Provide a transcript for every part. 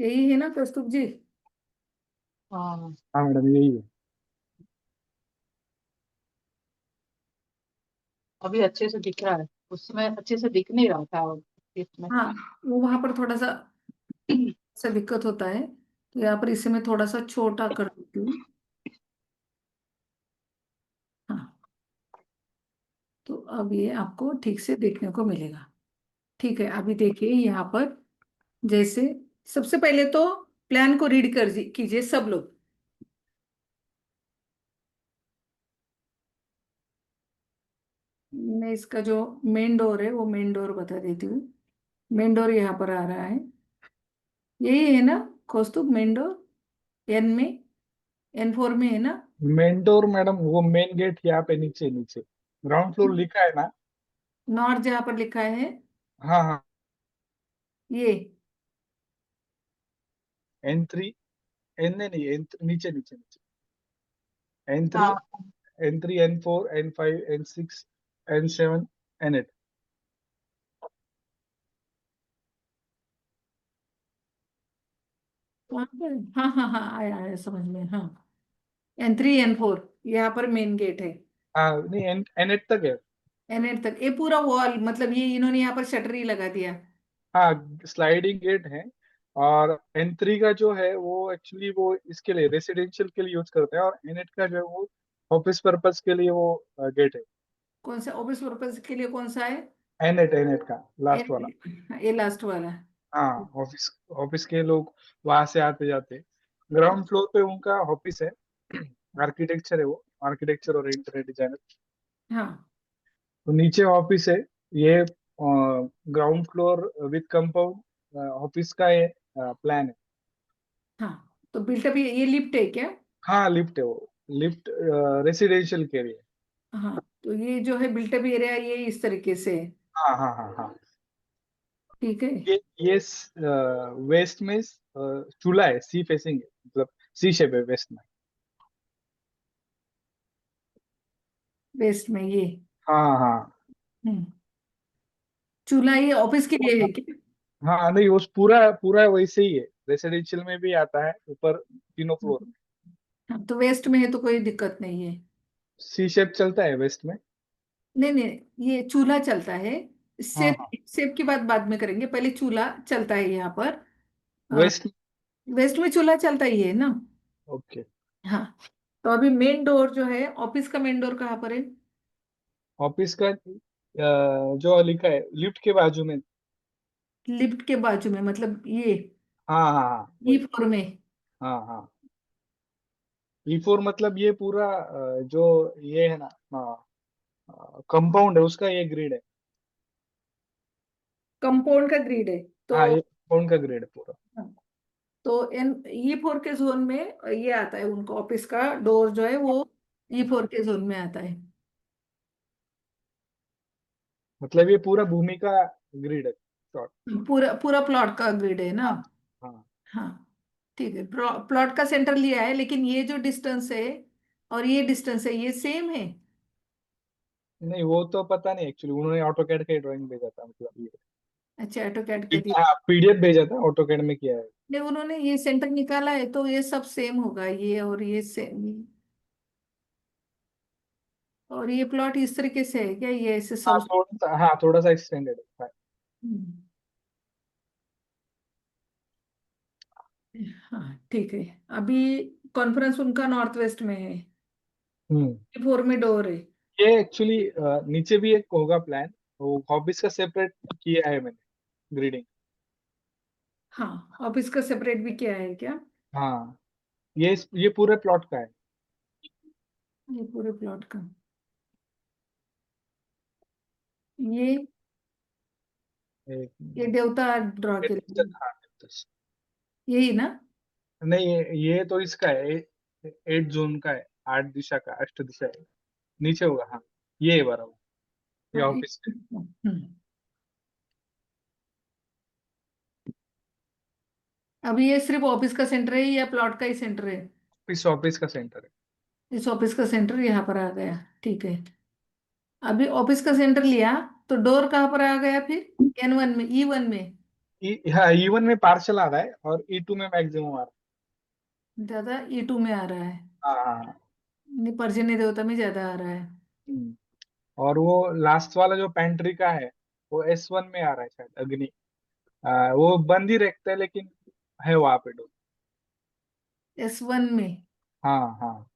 यही है ना कौस्तुभ जी? हाँ हाँ मैडम, यही है। अभी अच्छे से दिख रहा है। उसमें अच्छे से दिख नहीं रहा था इसमें। हाँ, वो वहां पर थोड़ा सा दिक्कत होता है, तो यहाँ पर इसे मैं थोड़ा सा छोटा कर देती हूँ। हाँ, तो अब ये आपको ठीक से देखने को मिलेगा। ठीक है, अभी देखिए यहाँ पर, जैसे सबसे पहले तो प्लान को रीड कर कीजिए सब लोग। मैं इसका जो मेन डोर है वो मेन डोर बता देती हूँ। मेन डोर यहाँ पर आ रहा है, यही है ना कौस्तुभ? मेन डोर N4 में है ना? मेन डोर मैडम, वो मेन गेट यहाँ पे नीचे नीचे ग्राउंड फ्लोर लिखा है ना। नॉर्थ जहाँ पर लिखा है, हाँ हाँ। ये N3, एन नहीं, नीचे नीचे नीचे N3, हाँ N3, N4, N5, N6, N7, N8। वहाँ पर, हाँ हाँ हाँ, आया आया समझ में, हाँ। N3 N4 यहाँ पर मेन गेट है। हाँ नहीं, N8 तक है। N8 तक ये पूरा वॉल, मतलब ये इन्होंने यहाँ पर शटर ही लगा दिया। हाँ, स्लाइडिंग गेट है। और N3 का जो है वो एक्चुअली वो इसके लिए रेसिडेंशियल के लिए यूज करते हैं, और N8 का जो है वो ऑफिस पर्पस के लिए वो गेट है। कौन सा ऑफिस पर्पज के लिए कौन सा है? N8 का लास्ट वाला। ये लास्ट वाला। हाँ, ऑफिस ऑफिस के लोग वहां से आते जाते। ग्राउंड फ्लोर पे उनका ऑफिस है। आर्किटेक्चर है वो, आर्किटेक्चर और इंटीरियर डिजाइनर। हाँ तो नीचे ऑफिस है। ये ground floor with compound office का ये प्लान है। हाँ, तो बिल्टअप ये लिफ्ट है क्या? हाँ, लिफ्ट है वो। लिफ्ट रेसिडेंशियल के लिए। हाँ, तो ये जो है बिल्टअप एरिया ये इस तरीके से है। हाँ हाँ हाँ हाँ। ठीक है। ये वेस्ट में चूल्हा है, सी फेसिंग है, मतलब सी शेप है वेस्ट में। वेस्ट में ये। हाँ हाँ हम्म, चूल्हा ये ऑफिस के लिए है क्या? हाँ। नहीं, वो पूरा पूरा वैसे ही है, रेसिडेंशियल में भी आता है ऊपर तीनों फ्लोर। हाँ, तो वेस्ट में है तो कोई दिक्कत नहीं है। सी शेप चलता है वेस्ट में। नहीं नहीं, ये चूल्हा चलता है। हाँ सेप हाँ। सेप की बात बाद में करेंगे, पहले चूल्हा चलता है यहाँ पर। वेस्ट। वेस्ट में चूल्हा चलता ही है ना? ओके। हाँ, तो अभी मेन डोर जो है ऑफिस का मेन डोर कहाँ पर है? ऑफिस का जो लिखा है लिफ्ट के बाजू में। लिफ्ट के बाजू में, मतलब ये हाँ हाँ हाँ, वही। E4 में। हाँ हाँ। E4 मतलब ये पूरा जो ये है ना, कंपाउंड है उसका ये ग्रिड है। कंपाउंड का ग्रिड है तो। हाँ, ये कंपाउंड का ग्रिड है पूरा। तो E4 के जोन में ये आता है, उनका ऑफिस का डोर जो है वो E4 के जोन में आता है। मतलब ये पूरा भूमि का ग्रिड है, शॉर्ट। पूरा पूरा प्लॉट का ग्रिड है ना? हाँ हाँ। हाँ, ठीक है। प्लॉट का सेंटर लिया है, लेकिन ये जो डिस्टेंस है और ये डिस्टेंस है ये सेम है। नहीं, वो तो पता नहीं एक्चुअली, उन्होंने ऑटो कैड का ड्राइंग भेजा था, मतलब अच्छा, ऑटो कैड का ये दिया। हाँ, PDF भेजा था, ऑटो कैड में किया है। नहीं, उन्होंने ये सेंटर निकाला है तो ये सब सेम होगा, ये और ये सेम। और ये प्लॉट इस तरीके से है क्या, ये ऐसे हाँ सब? थोड़ा सा, हाँ थोड़ा सा एक्सटेंडेड है। हम्म, हाँ ठीक है। अभी कॉन्फ्रेंस उनका नॉर्थ वेस्ट में है, हम्म। फोर में डोर है। ये एक्चुअली नीचे भी एक होगा प्लान, वो हॉबीज का सेपरेट किया है मैंने, ग्रीडिंग। हाँ, ऑफिस का सेपरेट भी किया है क्या? हाँ, ये पूरे प्लॉट का है। ये पूरे प्लॉट का, ये एक ये देवता ड्रॉ के लिए, हाँ, निर्देश। यही ना? नहीं, ये तो इसका है, 8 जोन का है, 8 दिशा का, अष्ट दिशा है। नीचे होगा, हाँ। ये है बराबर, ये हाँ ऑफिस है। अभी ये सिर्फ ऑफिस का सेंटर है या प्लॉट का ही सेंटर है? इस ऑफिस का सेंटर है। इस ऑफिस का सेंटर यहाँ पर आ गया, ठीक है। अभी ऑफिस का सेंटर लिया तो डोर कहाँ पर आ गया फिर? N1 में, E1 में। हाँ, E1 में पार्शल आ रहा है और E2 में मैक्सिमम आ रहा ज्यादा E2 में आ रहा है। है। हाँ हाँ। नहीं, पर्जन्य देवता में ज्यादा आ रहा है। हम्म। और वो लास्ट वाला जो पेंट्री का है वो S1 में आ रहा है शायद, अग्नि। वो बंद ही रखता है लेकिन है वहां पे डोर। S1 में। हाँ हाँ।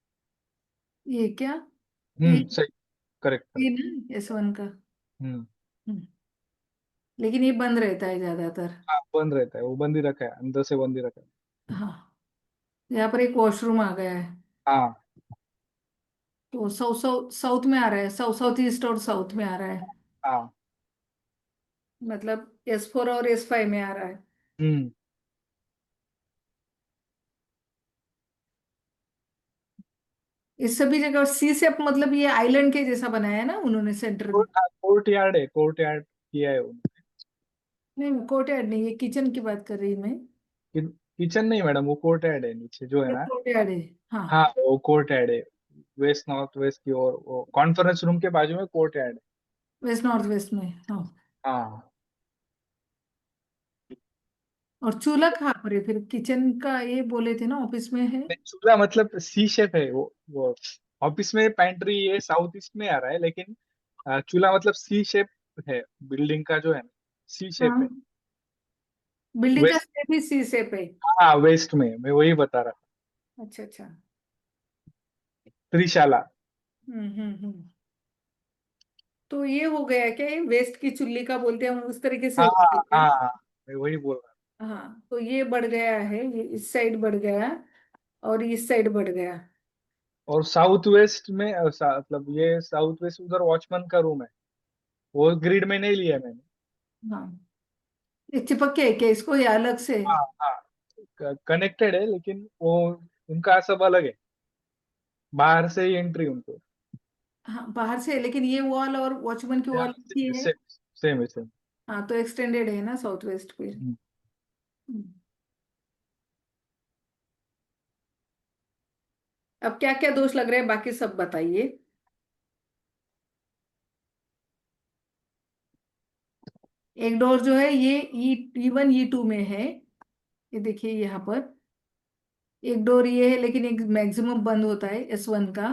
ये क्या? ये सही। करेक्ट ये करेक्ट। ना S1 का। हम्म। हम्म, लेकिन ये बंद रहता है ज्यादातर। हाँ, बंद रहता है, वो बंद ही रखा है, अंदर से बंद ही रखा है। हाँ, यहाँ पर एक वॉशरूम आ गया है। हाँ तो साउथ साउथ साउथ में आ रहा है, साउथ साउथ ईस्ट और साउथ में आ रहा है। हाँ। मतलब S4 और S5 में आ रहा है। हम्म। इस सभी जगह सी शेप, मतलब ये आइलैंड के जैसा बनाया है ना उन्होंने सेंटर में। कोर्ट यार्ड है, कोर्ट यार्ड किया है उन्होंने। नहीं, कोर्टयार्ड नहीं, ये किचन की बात कर रही मैं। किचन नहीं मैडम, वो कोर्ट यार्ड है नीचे जो है ये ना। कोर्टयार्ड है। हाँ। हाँ, वो कोर्ट यार्ड है। वेस्ट नॉर्थ वेस्ट की ओर, वो कॉन्फ्रेंस रूम के बाजू में कोर्ट यार्ड है। वेस्ट नॉर्थ वेस्ट में, हाँ। हाँ। और चूल्हा कहाँ पर है फिर? किचन का ये बोले थे ना ऑफिस में है। नहीं, चूल्हा मतलब सी शेप है वो ऑफिस में पेंट्री ये साउथ ईस्ट में आ रहा है, लेकिन चूल्हा मतलब सी शेप है, बिल्डिंग का जो है ना, सी शेप है। हाँ, बिल्डिंग का वेस्ट। शेप ही सी शेप है। हाँ, वेस्ट में मैं वही बता रहा था। अच्छा अच्छा। त्रिशाला। हम्म। तो ये हो गया क्या, ये वेस्ट की चुल्ली का बोलते हैं हम, उस तरीके से हाँ हो गया क्या? हाँ, मैं वही बोल रहा हाँ, तो ये बढ़ गया है, ये इस साइड बढ़ गया और इस साइड बढ़ गया। हूँ। और साउथ वेस्ट में मतलब ये साउथ वेस्ट उधर वॉचमैन का रूम है, वो ग्रिड में नहीं लिया मैंने। हाँ, ये चिपक के है क्या इसको, ये अलग से? हाँ हाँ, कनेक्टेड है लेकिन वो उनका सब अलग है, बाहर से ही एंट्री उनको। हाँ, बाहर से है, लेकिन ये वॉल और वॉचमैन की वॉल की है। सेम सेम है सेम। हाँ, तो एक्सटेंडेड है ना साउथ वेस्ट पे। हम्म। अब क्या क्या दोष लग रहे हैं बाकी सब बताइए। एक डोर जो है ये E1 E2 में है, ये देखिए यहाँ पर। एक डोर ये है, लेकिन एक मैक्सिमम बंद होता है S1 का।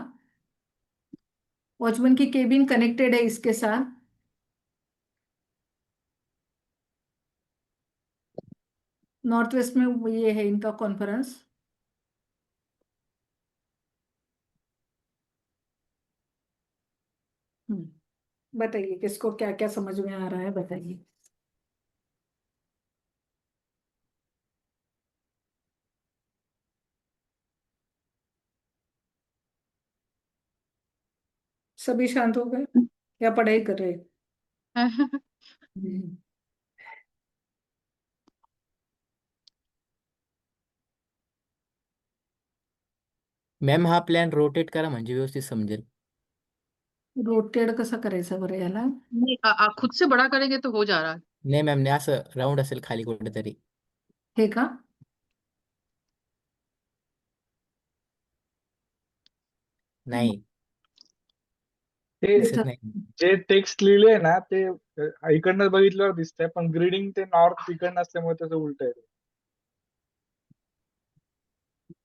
वॉचमैन की केबिन कनेक्टेड है इसके साथ। नॉर्थ वेस्ट में ये है इनका कॉन्फ्रेंस। बताइए किसको क्या क्या समझ में आ रहा है, बताइए। सभी शांत हो गए या पढ़ाई कर रहे? हम्म। मॅम हा प्लॅन रोटेट करा म्हणजे व्यवस्थित समजेल. रोटेड कसं करायचं बरं याला? नहीं, खुद से बड़ा करेंगे तो हो जा रहा है। नाही मॅम नाही, असं राऊंड असेल खाली कुठेतरी. हे का? नाही ते दिसत इथं. नाही. जे टेक्स्ट लिहिले ना ते इकडनं बघितल्यावर दिसतंय, पण ग्रीडिंग ते नॉर्थ इकडनं असल्यामुळे त्याचं उलट आहे.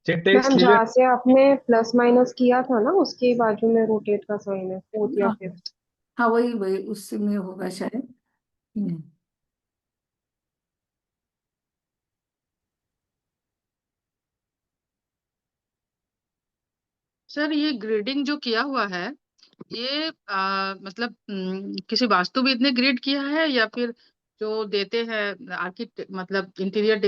जे टेक्स्ट मैम लिहिले जहाँ से आपने प्लस माइनस किया था ना उसके बाजू में रोटेट का साइन है, फोर्थ या हाँ, फिफ्थ। हाँ, वही वही उससे में होगा शायद। हम्म। सर ये ग्रेडिंग जो किया हुआ है, ये मतलब किसी वास्तुविद ने ग्रेड किया है या फिर जो देते हैं आर्किटेक्ट मतलब इंटीरियर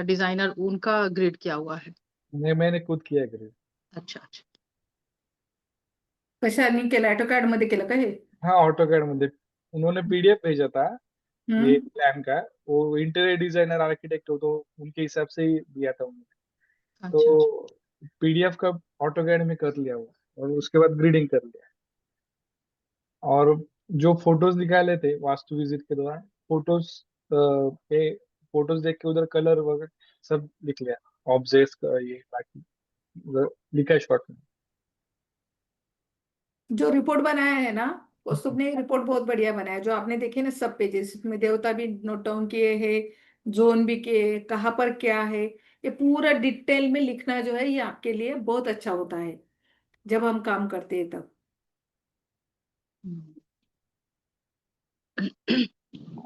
डिजाइनर उनका ग्रेड किया हुआ है? मैंने खुद किया ग्रीड। अच्छा अच्छा। कशाने केलं, ऑटोकॅड मध्ये केलं का हे? हाँ, ऑटोकैड में उन्होंने पीडीएफ भेजा था ये हम्म। प्लान का। वो इंटीरियर डिजाइनर आर्किटेक्ट हो तो उनके हिसाब से ही दिया था उन्होंने। अच्छा अच्छा। तो पीडीएफ का ऑटोकैड में कर लिया वो, और उसके बाद ग्रीडिंग कर लिया। और जो फोटोज निकाले थे वास्तु विजिट के दौरान, फोटोज पे फोटोज देख के उधर कलर वगैरह सब लिख लिया, ऑब्जेक्ट ये बाकी उधर लिखा है शॉर्ट में। जो रिपोर्ट बनाया है ना, कौस्तुभ ने रिपोर्ट बहुत बढ़िया बनाया है। जो आपने देखे ना सब पेजेस में, देवता भी नोट डाउन किए हैं, जोन भी के कहाँ पर क्या है, ये पूरा डिटेल में लिखना जो है ये आपके लिए बहुत अच्छा होता है जब हम काम करते हैं तब।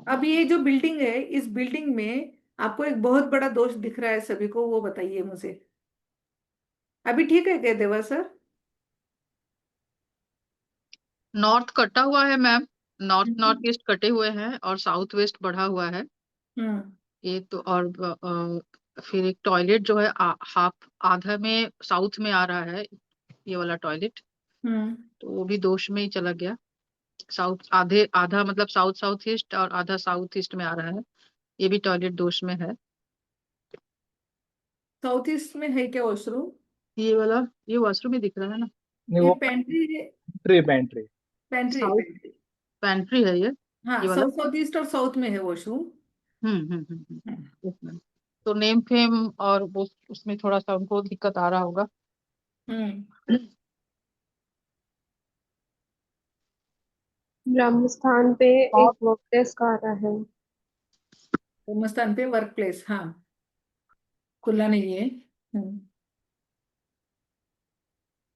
अब ये जो बिल्डिंग है, इस बिल्डिंग में आपको एक बहुत बड़ा दोष दिख रहा है सभी को, वो बताइए मुझे। अभी ठीक है क्या देवा सर? नॉर्थ कटा हुआ है मैम, नॉर्थ हम्म। नॉर्थ ईस्ट कटे हुए हैं और साउथ वेस्ट बढ़ा हुआ है। हम्म। ये तो और फिर एक टॉयलेट जो है हाफ आधा में साउथ में आ रहा है, ये वाला टॉयलेट, हम्म। तो वो भी दोष में ही चला गया। साउथ आधे आधा मतलब साउथ साउथ ईस्ट और आधा साउथ ईस्ट में आ रहा है, ये भी टॉयलेट दोष में है। साउथ ईस्ट में है क्या वॉशरूम? ये वाला, ये वॉशरूम ही दिख रहा है ना। नहीं ये वो पेंट्री है। पेंट्री। पेंट्री है, साउथ पेंट्री। पेंट्री है हाँ, ये वाला। साउथ साउथ ईस्ट और साउथ में है वॉशरूम। हम्म। Yes, ma'am। तो नेम फेम और वो उसमें थोड़ा सा उनको दिक्कत आ रहा होगा। हम्म। ब्रह्मस्थान पे और एक वर्क डेस्क आ रहा है। मस्तान पे वर्क प्लेस, हाँ, खुला नहीं है। हम्म।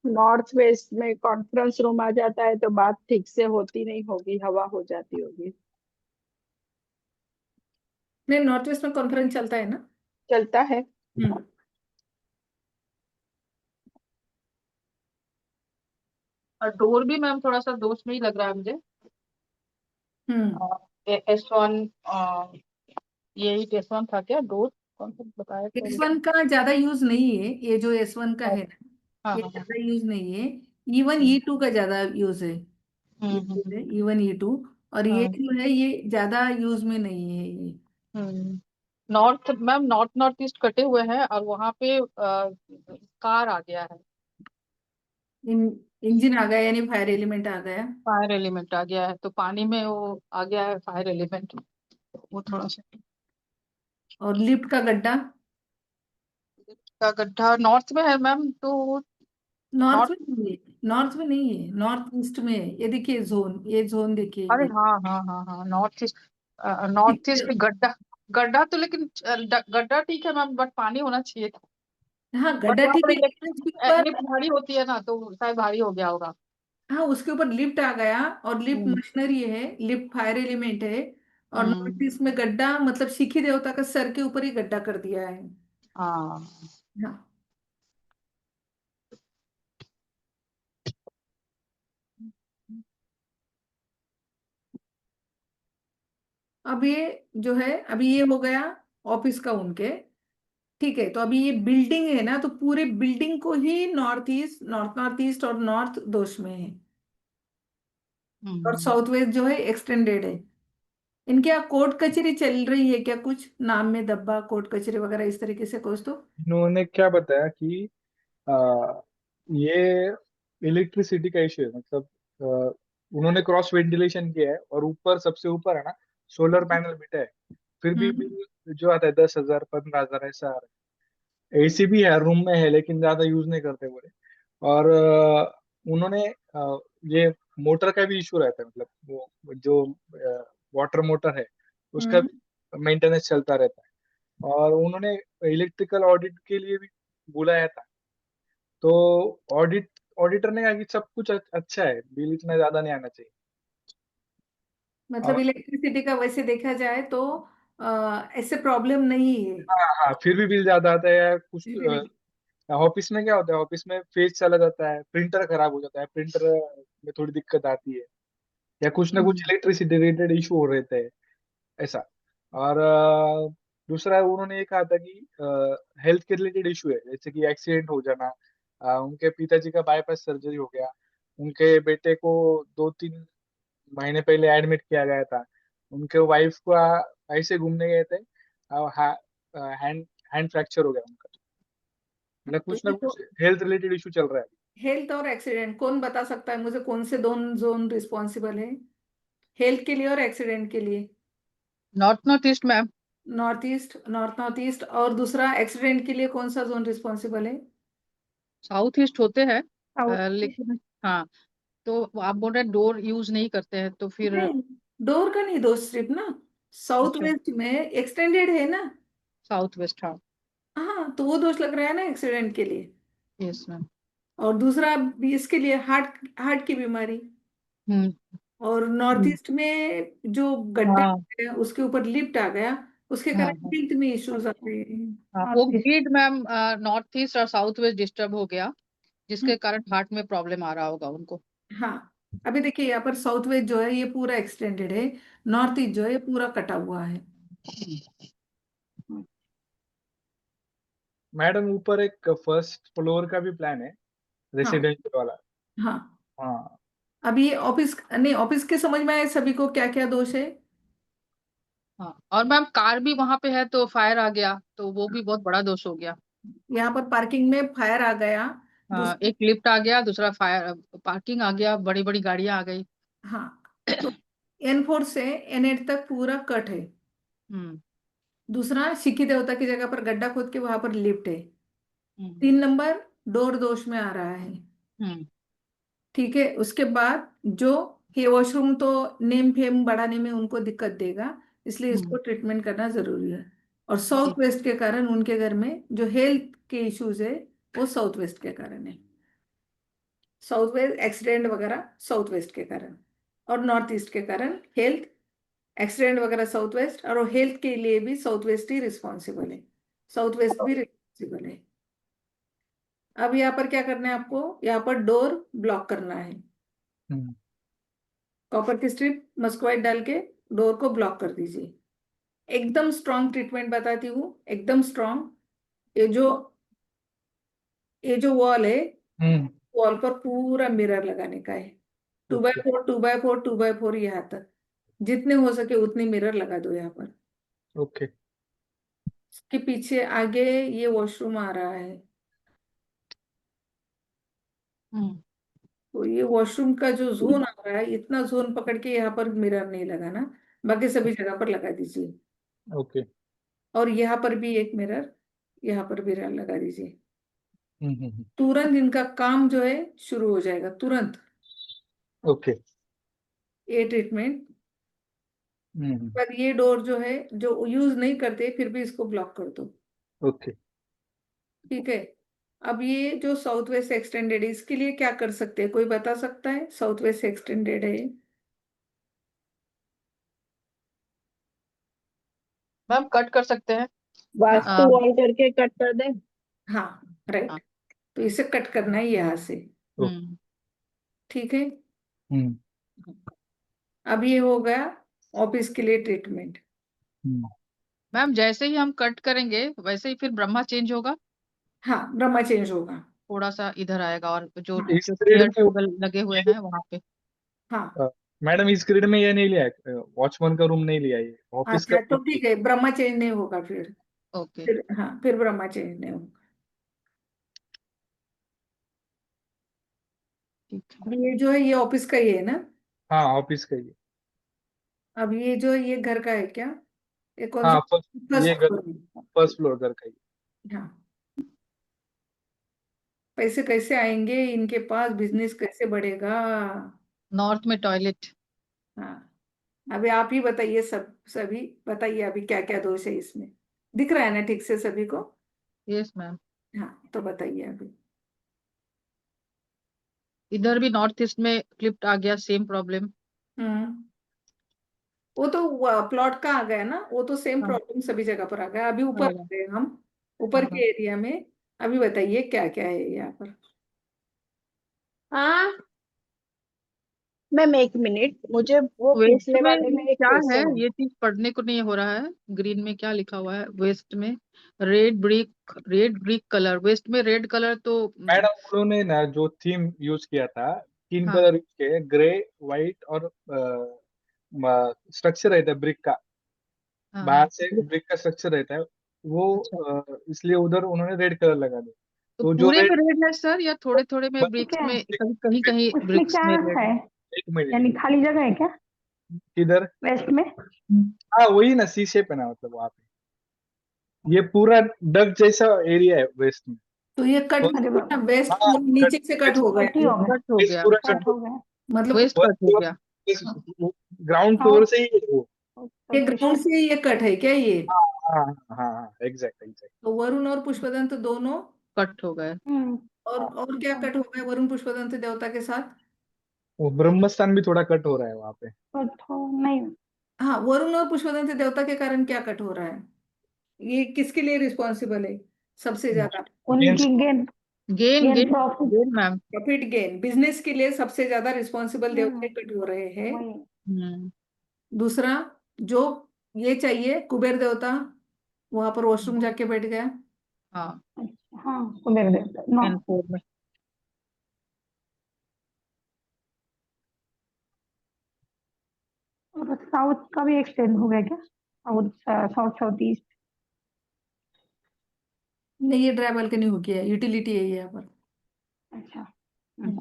नॉर्थ वेस्ट में कॉन्फ्रेंस रूम आ जाता है तो बात ठीक से होती नहीं होगी, हवा हो जाती होगी। नहीं, नॉर्थ वेस्ट में कॉन्फ्रेंस चलता है ना। चलता है। हम्म। और डोर भी मैम थोड़ा सा दोष में ही लग रहा है मुझे। हम्म। S1, S1 था क्या डोर, कौन सा बताया था एस मुझे? वन का ज्यादा यूज नहीं है, ये जो S1 का हाँ है ना, हाँ ये हाँ। ज्यादा यूज नहीं है। इवन हम्म E2 का ज्यादा यूज है। ये हम्म जो है इवन E2, और ये हम्म जो है ये ज्यादा यूज में नहीं है ये। North ma'am, north north east कटे हुए हैं और वहां पे कार आ गया है, इन इंजन आ गया यानी फायर एलिमेंट आ गया। फायर एलिमेंट आ गया है, तो पानी में वो आ गया है फायर एलिमेंट, वो थोड़ा सा और लिफ्ट का गड्ढा का गड्ढा नॉर्थ में है मैम, तो नॉर्थ नॉर्थ। में नहीं है। नॉर्थ में नहीं है, नॉर्थ ईस्ट में है। ये देखिए जोन, ये जोन देखिए अरे ये। हाँ हाँ हाँ हाँ, नॉर्थ ईस्ट में गड्ढा, गड्ढा तो लेकिन गड्ढा ठीक है मैम, बट पानी होना चाहिए था। हाँ, बट गड्ढा वहाँ ठीक पर है लेकिन उसके ऊपर, लिफ्ट भारी होती है ना, तो शायद भारी हो गया होगा। हाँ उसके ऊपर लिफ्ट आ गया, और लिफ्ट हम्म मशीनरी है, लिफ्ट फायर एलिमेंट है। और नॉर्थ हम्म, ईस्ट में गड्ढा मतलब सिखी देवता का सर के ऊपर ही गड्ढा कर दिया है। हाँ। हाँ। अब ये जो है, अभी ये हो गया ऑफिस का उनके। ठीक है, तो अभी ये बिल्डिंग है ना, तो पूरे बिल्डिंग को ही north east, north north east और नॉर्थ दोष में है, और हम्म साउथ वेस्ट जो है एक्सटेंडेड है। इनके यहाँ कोर्ट कचहरी चल रही है क्या, कुछ नाम में दब्बा कोर्ट कचहरी वगैरह इस तरीके से कुछ तो? इन्होंने क्या बताया कि आ, ये इलेक्ट्रिसिटी का इश्यू है, मतलब आ, उन्होंने क्रॉस वेंटिलेशन किया है और ऊपर सबसे ऊपर है ना सोलर पैनल बिठा है, फिर भी हम्म। बिल जो आता है 10,000 15,000 ऐसा आ रहा है। एसी भी है रूम में है लेकिन ज्यादा यूज नहीं करते बोले। और उन्होंने ये मोटर का भी इशू रहता है, मतलब वो जो वाटर मोटर है उसका हम्म। भी मेंटेनेंस चलता रहता है। और उन्होंने इलेक्ट्रिकल ऑडिट के लिए भी बुलाया था, तो ऑडिटर ने कहा कि सब कुछ अच्छा है, बिल इतना ज्यादा नहीं आना चाहिए। मतलब और इलेक्ट्रिसिटी का वैसे देखा जाए तो ऐसे प्रॉब्लम नहीं है। हाँ हाँ, फिर भी बिल ज्यादा आता है या कुछ। फिर भी नहीं। ऑफिस में क्या होता है, ऑफिस में फेज चला जाता है, प्रिंटर खराब हो जाता है, प्रिंटर में थोड़ी दिक्कत आती है, या कुछ ना कुछ हम्म। इलेक्ट्रिसिटी रिलेटेड इशू हो रहते हैं ऐसा। और दूसरा उन्होंने ये कहा था कि हेल्थ के रिलेटेड इशू है, जैसे कि एक्सीडेंट हो जाना। उनके पिताजी का बाईपास सर्जरी हो गया, उनके बेटे को 2-3 महीने पहले एडमिट किया गया था, उनके वाइफ को ऐसे घूमने गए थे, हैंड हैंड फ्रैक्चर हो गया उनका। मतलब तो कुछ ना ये कुछ हेल्थ रिलेटेड इशू चल रहा है। हेल्थ और एक्सीडेंट कौन बता सकता है मुझे, कौन से दोनों जोन रिस्पॉन्सिबल है हेल्थ के लिए और एक्सीडेंट के लिए? North north east ma'am. North east, north north east, और दूसरा एक्सीडेंट के लिए कौन सा जोन रिस्पॉन्सिबल है? साउथ ईस्ट होते हैं, साउथ में। लेकिन हाँ, तो आप बोल रहे हैं डोर यूज नहीं करते हैं तो फिर। नहीं, डोर का नहीं दोष सिर्फ ना, साउथ अच्छा, वेस्ट में एक्सटेंडेड है ना। साउथ वेस्ट, हाँ। हाँ, तो वो दोष लग रहा है ना एक्सीडेंट के लिए। Yes ma'am. और दूसरा भी इसके लिए हार्ट हार्ट की बीमारी। हम्म। और नॉर्थ ईस्ट में जो गड्ढा हाँ है उसके ऊपर लिफ्ट आ गया, उसके हाँ कारण हाँ हेल्थ में इश्यूज आ रहे हैं। हाँ, वो north east. Grid ma'am north east और साउथ वेस्ट डिस्टर्ब हो गया, हम्म, जिसके कारण हार्ट में प्रॉब्लम आ रहा होगा उनको। हाँ, अभी देखिए यहाँ पर साउथ वेस्ट जो है ये पूरा एक्सटेंडेड है, नॉर्थ ईस्ट जो है ये पूरा कटा हुआ है। मैडम ऊपर एक फर्स्ट फ्लोर का भी प्लान है, हाँ रेसिडेंशियल वाला। हाँ। हाँ। अभी ये ऑफिस नहीं, ऑफिस के समझ में आए सभी को क्या क्या दोष है। हाँ, और मैम कार भी वहां पे है तो फायर आ गया, तो वो भी बहुत बड़ा दोष हो गया। यहाँ पर पार्किंग में फायर आ गया। हाँ, दूसरा, एक लिफ्ट आ गया, दूसरा फायर पार्किंग आ गया, बड़ी बड़ी गाड़ियां आ गई। हाँ, तो N4 से N8 तक पूरा कट है। हम्म दूसरा, सिक्की देवता की जगह पर गड्ढा खोद के वहां पर लिफ्ट है। हम्म 3 नंबर, डोर दोष में आ रहा है। हम्म ठीक है, उसके बाद जो ये वॉशरूम तो नेम फेम बढ़ाने में उनको दिक्कत देगा, इसलिए इसको हम्म, ट्रीटमेंट करना जरूरी है। और जी। साउथ वेस्ट के कारण उनके घर में जो हेल्थ के इश्यूज है वो साउथ वेस्ट के कारण है। साउथ वेस्ट एक्सीडेंट वगैरह साउथ वेस्ट के कारण, और नॉर्थ ईस्ट के कारण हेल्थ, एक्सीडेंट वगैरह साउथ वेस्ट, और हेल्थ के लिए भी साउथ वेस्ट ही रिस्पॉन्सिबल है, साउथ वेस्ट भी रिस्पॉन्सिबल है। अब यहाँ पर क्या करना है आपको, यहाँ पर डोर ब्लॉक करना है। हम्म, कॉपर की स्ट्रिप मस्क्वाइट डाल के डोर को ब्लॉक कर दीजिए। एकदम स्ट्रॉन्ग ट्रीटमेंट बताती हूँ, एकदम स्ट्रॉन्ग। ये जो ये जो वॉल है, हम्म, वॉल पर पूरा मिरर लगाने का है। Two by okay four two by four two by four यहाँ तक जितने हो सके उतने मिरर लगा दो यहाँ पर। ओके। इसके पीछे आगे ये वॉशरूम आ रहा है, हम्म तो ये वॉशरूम का जो जोन आ रहा है इतना जोन पकड़ के यहाँ पर मिरर नहीं लगाना, बाकी सभी जगह पर लगा दीजिए। ओके। और यहाँ पर भी एक मिरर, यहाँ पर भी मिरर लगा दीजिए। हम्म, हम्म, तुरंत इनका काम जो है शुरू हो जाएगा, तुरंत। ओके। ये ट्रीटमेंट हम्म, पर ये डोर जो है जो यूज नहीं करते फिर भी इसको ब्लॉक कर दो। ओके। ठीक है। अब ये जो साउथ वेस्ट एक्सटेंडेड है इसके लिए क्या कर सकते हैं, कोई बता सकता है, साउथ वेस्ट एक्सटेंडेड है। मैम कट कर सकते हैं। हाँ वास्तु वॉल करके कट कर दे। हाँ, हाँ, राइट। तो इसे कट करना है यहाँ से। ओ, हम्म ठीक है। हम्म, अब ये हो गया ऑफिस के लिए ट्रीटमेंट। हम्म। मैम जैसे ही हम कट करेंगे वैसे ही फिर ब्रह्मा चेंज होगा, हाँ, ब्रह्मा चेंज होगा। थोड़ा सा इधर आएगा, और जो हाँ इस जो ग्रिड चेयर में टेबल लगे हुए हैं वहां पे। हाँ। मैडम इस ग्रिड में ये नहीं लिया है, वॉचमैन का रूम नहीं लिया, ये ऑफिस का अच्छा, तो रूम ठीक है, ब्रह्मा चेंज नहीं होगा फिर। ओके, फिर हाँ, फिर ब्रह्मा चेंज नहीं होगा। ठीक है। अब ये जो है ये ऑफिस का ही है ना। हाँ, ऑफिस का ही है। अब ये जो है ये घर का है क्या, ये कौन सा, हाँ, फर्स्ट, ये फर्स्ट घर, फ्लोर है। फर्स्ट फ्लोर घर का ही हाँ, पैसे कैसे आएंगे इनके पास, बिजनेस कैसे बढ़ेगा। नॉर्थ में टॉयलेट। हाँ, अभी आप ही बताइए, सभी बताइए अभी क्या क्या दोष है इसमें, दिख रहा है ना ठीक से सभी को। Yes ma'am. हाँ, तो बताइए अभी। इधर भी नॉर्थ ईस्ट में क्लिप्ट आ गया, सेम प्रॉब्लम। हम्म, वो तो प्लॉट का आ गया ना, वो तो सेम हाँ प्रॉब्लम सभी जगह पर आ गया। अभी ऊपर आ हाँ गए हम, ऊपर हाँ। के एरिया में। अभी बताइए क्या क्या है यहाँ पर। हाँ मैम, एक मिनट, मुझे वो वेस्ट पिछले में वाले में एक क्या है, क्वेश्चन है। ये चीज पढ़ने को नहीं हो रहा है। ग्रीन में क्या लिखा हुआ है, वेस्ट में रेड ब्रिक कलर, वेस्ट में रेड कलर तो मैडम उन्होंने ना जो थीम यूज किया था, 3 कलर हाँ यूज किए, ग्रे, व्हाइट और स्ट्रक्चर रहता है ब्रिक का, हाँ बाहर हाँ। से ब्रिक का स्ट्रक्चर रहता है वो, अच्छा, इसलिए उधर उन्होंने रेड कलर लगा दिया। तो तो जो पूरे में रेड, रेड है सर, या थोड़े थोड़े में ठीक ब्रिक्स है, में, कहीं कहीं कहीं उसमें ब्रिक्स क्या में रेड है, है? एक मिनट, यानी खाली जगह है क्या किधर? वेस्ट में। हाँ, वही ना, सी शेप है ना, मतलब वहां पे ये पूरा डग जैसा एरिया है वेस्ट में। तो ये कट तो अरे पूरा बाबा, वेस्ट हाँ, कट, नीचे से कट हो गया कट ही है। हो गया, कट हो वेस्ट गया, पूरा कट कट हो, हो गया। मतलब वेस्ट कट हो गया। ग्राउंड फ्लोर साउथ से ही है वो। ये उत्तर ग्राउंड दिशा। से ये कट है क्या ये? हाँ हाँ हाँ, एग्जैक्ट एग्जैक्ट। तो वरुण और पुष्पदंत दोनों, कट हो गए। और क्या कट हो गया वरुण पुष्पदंत देवता के साथ? वो ब्रह्मस्थान भी थोड़ा कट हो रहा है वहां पे। कट हो नहीं। हाँ, वरुण और पुष्पदंत देवता के कारण क्या कट हो रहा है? ये किसके लिए रिस्पॉन्सिबल है सबसे ज्यादा? उनकी gains gain gain gain gain profit. Gain ma'am. Profit gain, business के लिए सबसे ज्यादा रिस्पॉन्सिबल देवता कट हो रहे हैं। वही। हम्म। दूसरा, जो ये चाहिए कुबेर देवता, वहां पर वॉशरूम जाके बैठ गया। हाँ, अच्छा, हाँ कुबेर देवता नौ। N4 में। और साउथ का भी एक्सटेंड हो गया क्या? South south south east. नहीं, ये ड्राई बालकनी हो गया, यूटिलिटी है ये यहाँ पर। अच्छा। हम्म।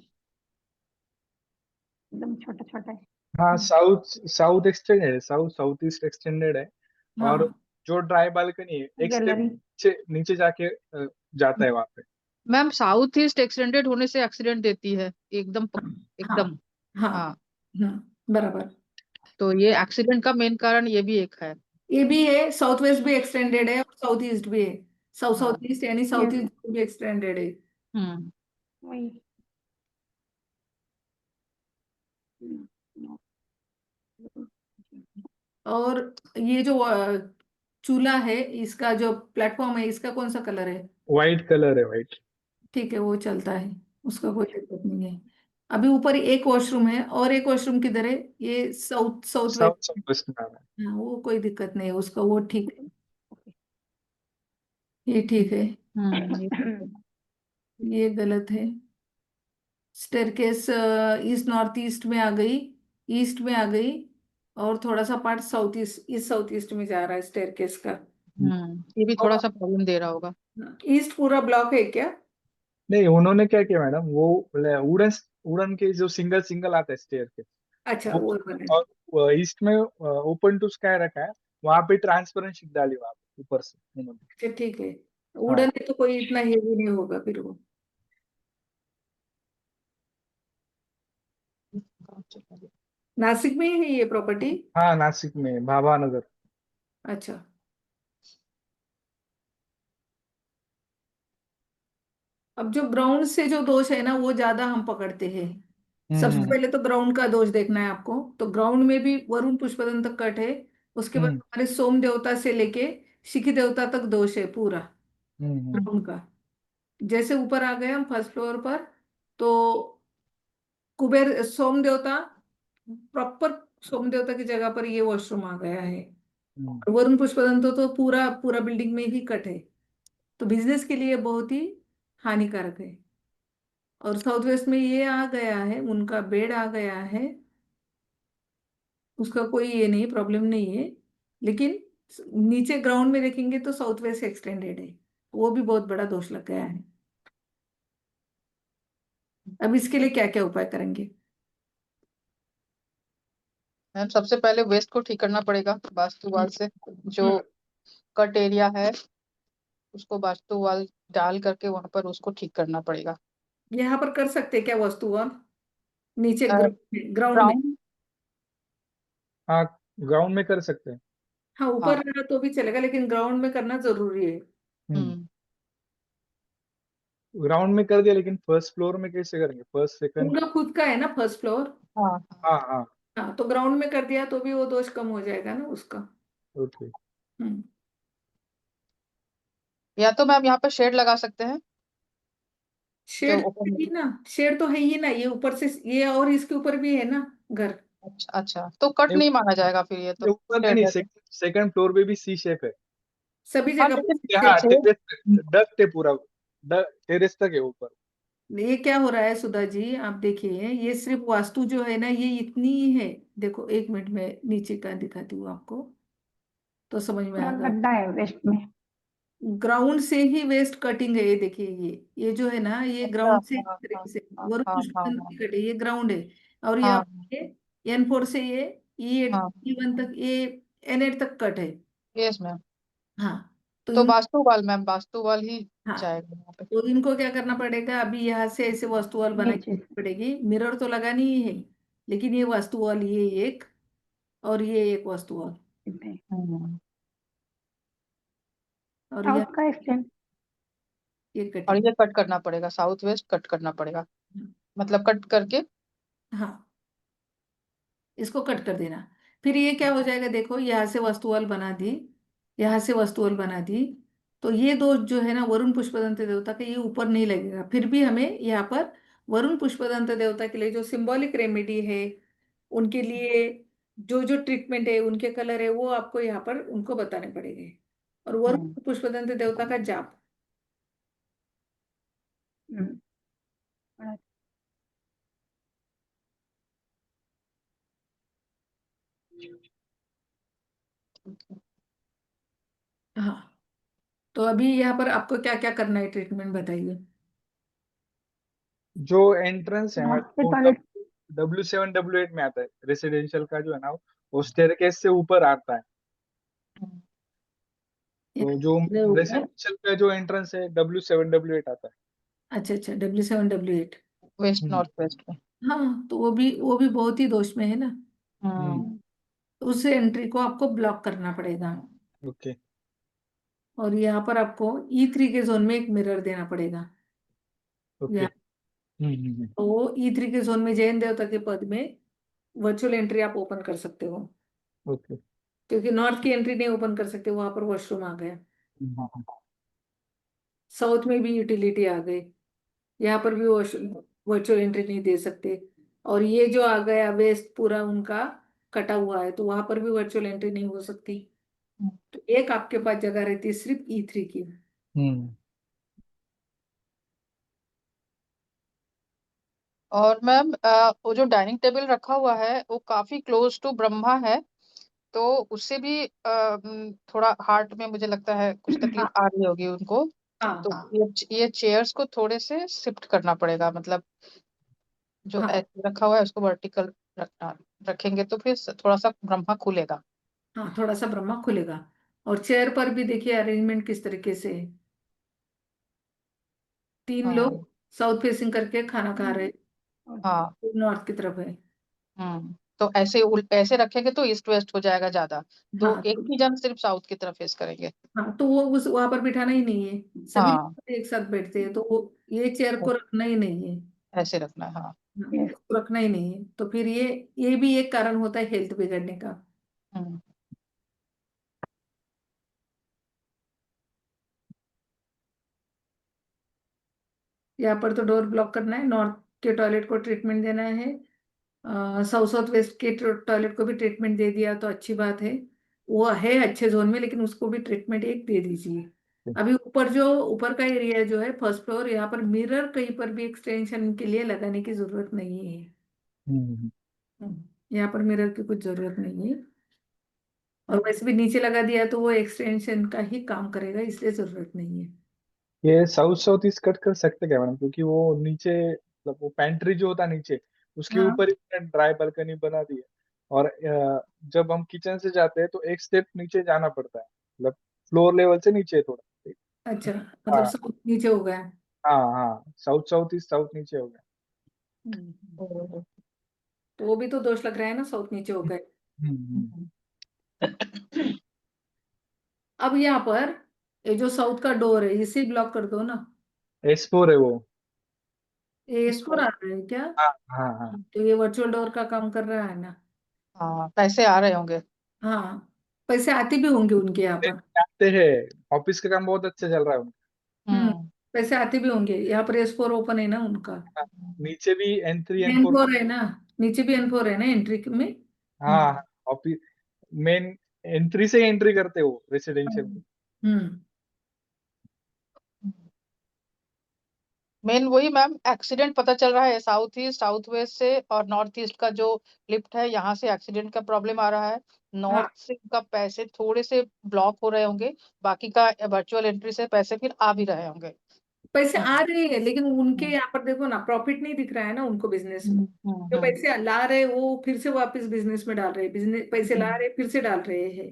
एकदम छोटा छोटा है। हाँ, साउथ साउथ एक्सटेंडेड है, साउथ साउथ ईस्ट एक्सटेंडेड है। और हाँ, जो ड्राई बालकनी है एक स्टेप गैलरी। नीचे नीचे जाके जाता है वहां पे। मैम साउथ ईस्ट एक्सटेंडेड होने से एक्सीडेंट देती है एकदम हाँ, एकदम। हाँ, हाँ, हाँ, बराबर। तो ये एक्सीडेंट का मेन कारण ये भी एक है। ये भी है, साउथ वेस्ट भी एक्सटेंडेड है और साउथ ईस्ट भी है। साउथ हाँ। साउथ ईस्ट यानी साउथ यस। ईस्ट भी एक्सटेंडेड है। हम्म। वही। हम्म, और ये जो चूल्हा है, इसका जो प्लेटफॉर्म है, इसका कौन सा कलर है? व्हाइट कलर है, व्हाइट। ठीक है, वो चलता है, उसका कोई दिक्कत नहीं है। अभी ऊपर एक वॉशरूम है, और एक वॉशरूम किधर है? ये south south south west. South west में आ रहा है। हाँ, वो कोई दिक्कत नहीं है उसका, वो ठीक है, ये ठीक है। ये ये गलत है। स्टेरकेस ईस्ट नॉर्थ ईस्ट में आ गई, ईस्ट में आ गई, और थोड़ा सा part south east, east south east में जा रहा है स्टेरकेस का। ये भी थोड़ा और सा प्रॉब्लम दे रहा होगा। ईस्ट पूरा ब्लॉक है क्या? नहीं, उन्होंने क्या किया मैडम, वो वुडन वुडन के जो सिंगल सिंगल आता है स्टेयर के, अच्छा, वो वो बने। और ईस्ट में ओपन टू स्काई रखा है। वहां पे ट्रांसपेरेंट शीट डाली वहां पे ऊपर से उन्होंने। अच्छा, ठीक है। हाँ वुडन में तो कोई इतना हेवी नहीं होगा फिर वो। नासिक में ही है ये प्रॉपर्टी? हाँ, नासिक में भाभा नगर। अच्छा। अब जो ग्राउंड से जो दोष है ना, वो ज्यादा हम पकड़ते हैं। सबसे हम्म पहले तो ग्राउंड का दोष देखना है आपको, तो ग्राउंड में भी वरुण पुष्पदंत तक कट है। उसके बाद हम्म हमारे सोम देवता से लेके शिखी देवता तक दोष है पूरा हम्म ग्राउंड का। जैसे ऊपर आ गए हम फर्स्ट फ्लोर पर, तो कुबेर सोम देवता, प्रॉपर सोम देवता की जगह पर ये वॉशरूम आ गया है। हम्म और वरुण पुष्पदंत तो पूरा पूरा बिल्डिंग में ही कट है, तो बिजनेस के लिए बहुत ही हानिकारक है। और साउथ वेस्ट में ये आ गया है, उनका बेड आ गया है, उसका कोई ये नहीं, प्रॉब्लम नहीं है। लेकिन नीचे ग्राउंड में देखेंगे तो साउथ वेस्ट एक्सटेंडेड है, वो भी बहुत बड़ा दोष लग गया है। अब इसके लिए क्या क्या उपाय करेंगे? मैम सबसे पहले वेस्ट को ठीक करना पड़ेगा वास्तु वाल से। जो हम्म, कट एरिया है उसको वास्तु वाल डाल करके वहां पर उसको ठीक करना पड़ेगा। यहाँ पर कर सकते हैं क्या वस्तु और नीचे ग्राउंड में? ग्राउंड। हाँ, ग्राउंड में कर सकते हैं। हाँ, ऊपर हाँ। रहा तो भी चलेगा, लेकिन ग्राउंड में करना जरूरी है। हम्म हम्म। ग्राउंड में कर दिया, लेकिन फर्स्ट फ्लोर में कैसे करेंगे, फर्स्ट सेकंड? उनका खुद का है ना फर्स्ट फ्लोर। हाँ। हाँ हाँ। हाँ, तो ग्राउंड में कर दिया तो भी वो दोष कम हो जाएगा ना उसका। ओके। हम्म। या तो मैम यहाँ पर शेड लगा सकते हैं जो शेड तो है ओपन। ही ना, शेड तो है ही ना, ये ऊपर से ये, और इसके ऊपर भी है ना घर। अच्छा अच्छा, तो कट नहीं, नहीं माना जाएगा फिर ये तो ये ऊपर में शेड नहीं, है तो। सेकंड फ्लोर पे भी सी शेप है। सभी हाँ जगह लेकिन पर हाँ, शेड। टेरेस डक्ट है पूरा, टेरेस तक है ऊपर। ये क्या हो रहा है सुधा जी, आप देखिए, ये सिर्फ वास्तु जो है ना, ये इतनी ही है। देखो, एक मिनट में नीचे का दिखाती हूँ आपको, तो समझ में पूरा आएगा। गड्ढा है वेस्ट में। ग्राउंड से ही वेस्ट कटिंग है, ये देखिए, ये जो है ना, ये अच्छा। ग्राउंड से इस हाँ हाँ तरीके से हाँ वरुण हाँ हाँ पुष्पदंत हाँ की कटे, ये ग्राउंड है। और यहाँ हाँ पर ये N4 से ये E8 हाँ। E1 तक, ये N8 तक कट है। Yes ma'am. हाँ, तो तो इन, वास्तु वाल मैम वास्तु वाल ही हाँ, जाएगा यहाँ पे। तो इनको क्या करना पड़ेगा, अभी यहाँ से ऐसे वास्तु वॉल बनानी नीचे से। पड़ेगी। मिरर तो लगानी ही है, लेकिन ये वास्तु वॉल, ये एक, और ये एक वास्तु वॉल, हम्म। और ये साउथ का एक्सटेंड और कटिंग। ये कट करना पड़ेगा, साउथ वेस्ट कट करना पड़ेगा, मतलब कट करके। हाँ, इसको कट कर देना। फिर ये क्या हो जाएगा, देखो यहाँ से वस्तुअल बना दी, यहाँ से वस्तुअल बना दी। तो ये दो जो है ना वरुण पुष्पदंत देवता के, ये ऊपर नहीं लगेगा। फिर भी हमें यहाँ पर वरुण पुष्पदंत देवता के लिए जो सिंबॉलिक रेमेडी है, उनके लिए जो जो ट्रीटमेंट है, उनके कलर है, वो आपको यहाँ पर उनको बताने पड़ेंगे। और हम्म। वरुण पुष्पदंत देवता का जाप। हाँ, तो अभी यहाँ पर आपको क्या क्या करना है, ट्रीटमेंट बताइए। जो एंट्रेंस है नॉर्थ के वो टॉयलेट W7W8 में आता है, रेसिडेंशियल का जो है ना, वो स्टेयरकेस से ऊपर आता है। तो जो ये ऊपर। रेसिडेंशियल का जो एंट्रेंस है W7W8 आता है। अच्छा अच्छा, W7W8। वेस्ट हम्म नॉर्थ वेस्ट में। हाँ, तो वो भी बहुत ही दोष में है ना। हम्म हम्म। तो उस एंट्री को आपको ब्लॉक करना पड़ेगा। ओके और यहाँ पर आपको E3 के जोन में एक मिरर देना पड़ेगा। ओके या तो E3 के जोन में जैन देवता के पद में वर्चुअल एंट्री आप ओपन कर सकते हो, ओके क्योंकि नॉर्थ की एंट्री नहीं ओपन कर सकते, वहां पर वॉशरूम आ गया। साउथ में भी यूटिलिटी आ गई, यहाँ पर भी वर्चुअल एंट्री नहीं दे सकते। और ये जो आ गया वेस्ट पूरा उनका कटा हुआ है, तो वहां पर भी वर्चुअल एंट्री नहीं हो सकती। तो एक आपके पास जगह रहती है सिर्फ E3 की। हम्म और मैम वो जो डाइनिंग टेबल रखा हुआ है वो काफी क्लोज टू ब्रह्मा है, तो उससे भी थोड़ा हार्ट में मुझे लगता है कुछ हाँ तकलीफ आ रही होगी उनको। हाँ तो ये चेयर्स को थोड़े से शिफ्ट करना पड़ेगा, मतलब जो हाँ ऐसे रखा हुआ है उसको वर्टिकल रखना, रखेंगे तो फिर थोड़ा सा ब्रह्मा खुलेगा। हाँ, थोड़ा सा ब्रह्मा खुलेगा। और चेयर पर भी देखिए अरेंजमेंट किस तरीके से है। तीन लोग हाँ साउथ फेसिंग करके खाना खा रहे, हाँ। नॉर्थ की तरफ है। तो ऐसे ऐसे रखेंगे तो ईस्ट वेस्ट हो जाएगा ज्यादा, तो हाँ एक ही जन सिर्फ साउथ की तरफ फेस करेंगे। हाँ, तो वो उस वहां पर बिठाना ही नहीं है, सभी हाँ, लोग एक साथ बैठते हैं, तो वो ये चेयर को रखना ही नहीं है। ऐसे रखना है, हाँ। हाँ, इसको रखना ही नहीं है, तो फिर ये भी एक कारण होता है हेल्थ बिगड़ने का। हम्म। यहाँ पर तो डोर ब्लॉक करना है, नॉर्थ के टॉयलेट को ट्रीटमेंट देना है, साउथ साउथ वेस्ट के टॉयलेट को भी ट्रीटमेंट दे दिया तो अच्छी बात है। वो है अच्छे जोन में, लेकिन उसको भी ट्रीटमेंट एक दे दीजिए। अभी ऊपर का एरिया जो है फर्स्ट फ्लोर, यहाँ पर मिरर कहीं पर भी एक्सटेंशन के लिए लगाने की जरूरत नहीं है। हम्म यहाँ पर मिरर की कुछ जरूरत नहीं है। और वैसे भी नीचे लगा दिया तो वो एक्सटेंशन का ही काम करेगा, इसलिए जरूरत नहीं है। ये साउथ साउथ ईस्ट कट कर सकते क्या मैडम, क्योंकि वो नीचे मतलब वो पेंट्री जो होता है नीचे, उसके हाँ, ऊपर ही ड्राई बालकनी बना दी है। और जब हम किचन से जाते हैं तो एक स्टेप नीचे जाना पड़ता है, मतलब फ्लोर लेवल से नीचे थोड़ा। अच्छा, मतलब हाँ सब नीचे हो गया। हाँ हाँ, साउथ साउथ ईस्ट साउथ नीचे हो गया। हम्म। हम्म। तो वो भी तो दोष लग रहा है ना, साउथ नीचे हो गए। हम्म अब यहाँ पर ये जो साउथ का डोर है, इसे ब्लॉक कर दो ना। S4 है वो। ये इसको आ रहा है क्या? हाँ हाँ हाँ। तो ये वर्चुअल डोर का काम कर रहा है ना। हाँ, पैसे आ रहे होंगे। हाँ, पैसे आते भी होंगे उनके यहाँ पर। आते हैं, ऑफिस का काम बहुत अच्छा चल रहा है उनका। हम्म, हम्म। पैसे आते भी होंगे, यहाँ पर S4 ओपन है ना उनका। नीचे भी N3 N4। N4 है ना, नीचे भी N4 है ना एंट्री में। हाँ हाँ, ऑफिस मेन एंट्री से एंट्री करते हो रेसिडेंशियल में। हम्म। मेन वही मैम, एक्सीडेंट पता चल रहा है साउथ ईस्ट साउथ वेस्ट से, और नॉर्थ ईस्ट का जो लिफ्ट है यहाँ से एक्सीडेंट का प्रॉब्लम आ रहा है। हाँ, नॉर्थ से का पैसे थोड़े से ब्लॉक हो रहे होंगे, बाकी का वर्चुअल एंट्री से पैसे फिर आ भी रहे होंगे। पैसे आ हम्म। रहे हैं, लेकिन उनके हम्म। यहाँ पर देखो ना, प्रॉफिट नहीं दिख रहा है ना उनको बिजनेस में। जो हम्म। पैसे ला रहे हैं वो फिर से वापस बिजनेस में डाल रहे हैं, बिजनेस पैसे ला रहे हैं फिर से डाल रहे हैं।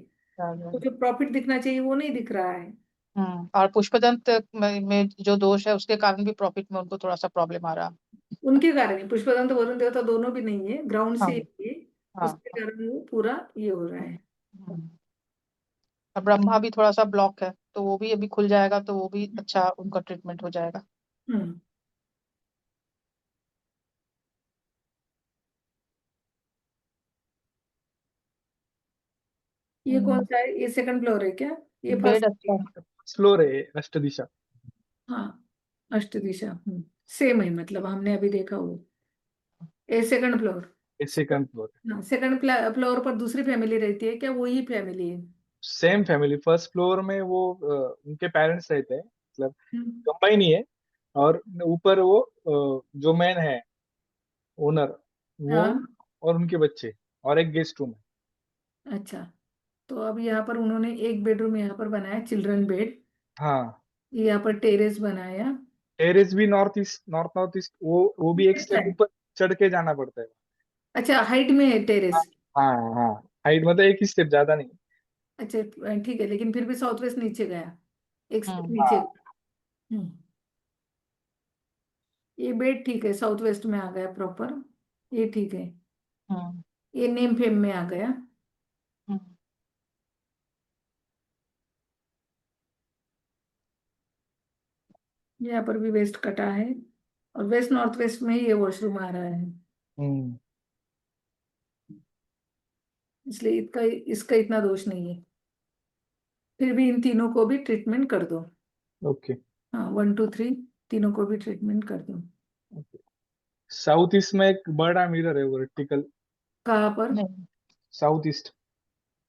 तो जो प्रॉफिट दिखना चाहिए वो नहीं दिख रहा है। और पुष्पदंत में जो दोष है उसके कारण भी प्रॉफिट में उनको थोड़ा सा प्रॉब्लम आ रहा। उनके कारण ही पुष्पदंत वरुण देवता दोनों भी नहीं है, ग्राउंड से हाँ ही है। हाँ। उसके कारण वो पूरा ये हो रहा है। हम्म। और ब्रह्मा भी थोड़ा सा ब्लॉक है, तो वो भी अभी खुल जाएगा, तो वो भी अच्छा उनका ट्रीटमेंट हो जाएगा। हम्म। ये कौन सा है? ये सेकंड फ्लोर है क्या? ये बेड फर्स्ट? अच्छा है। फ्लोर है अष्ट दिशा। हाँ, अष्टदिशा। सेम है, मतलब हमने अभी देखा वो। ये सेकंड फ्लोर। ये सेकंड फ्लोर है। हाँ, सेकंड फ्लोर पर दूसरी फैमिली रहती है क्या? वही फैमिली है? Same family. फर्स्ट फ्लोर में वो उनके पेरेंट्स रहते हैं, मतलब हम्म। कंबाइन ही है। और ऊपर वो जो मैन है, ओनर, वो हाँ, और उनके बच्चे, और एक गेस्ट रूम है। अच्छा। तो अब यहाँ पर उन्होंने एक बेडरूम यहाँ पर बनाया, चिल्ड्रन बेड। हाँ, यहाँ पर टेरेस बनाया। टेरेस भी नॉर्थ ईस्ट, नॉर्थ ईस्ट, वो भी एक अच्छा स्टेप है। ऊपर चढ़ के जाना पड़ता है। अच्छा, हाइट में है हाँ टेरेस? हाँ हाँ, हाइट मतलब एक ही स्टेप, ज्यादा नहीं। अच्छा, ठीक है, लेकिन फिर भी साउथ वेस्ट नीचे गया, एक स्टेप हम्म नीचे। हाँ। हम्म। ये बेड ठीक है, साउथ वेस्ट में आ गया प्रॉपर। ये ठीक है। हम्म ये नेम फेम में आ गया। हम्म यहाँ पर भी वेस्ट कटा है, और वेस्ट नॉर्थ वेस्ट में ही ये वॉशरूम आ रहा है, हम्म। इसलिए इसका इसका इतना दोष नहीं है। फिर भी इन तीनों को भी ट्रीटमेंट कर दो। ओके। हाँ, 1 2 3, तीनों को भी ट्रीटमेंट कर दो। साउथ ईस्ट में एक बड़ा मिरर है वर्टिकल। कहाँ पर? नहीं, साउथ ईस्ट,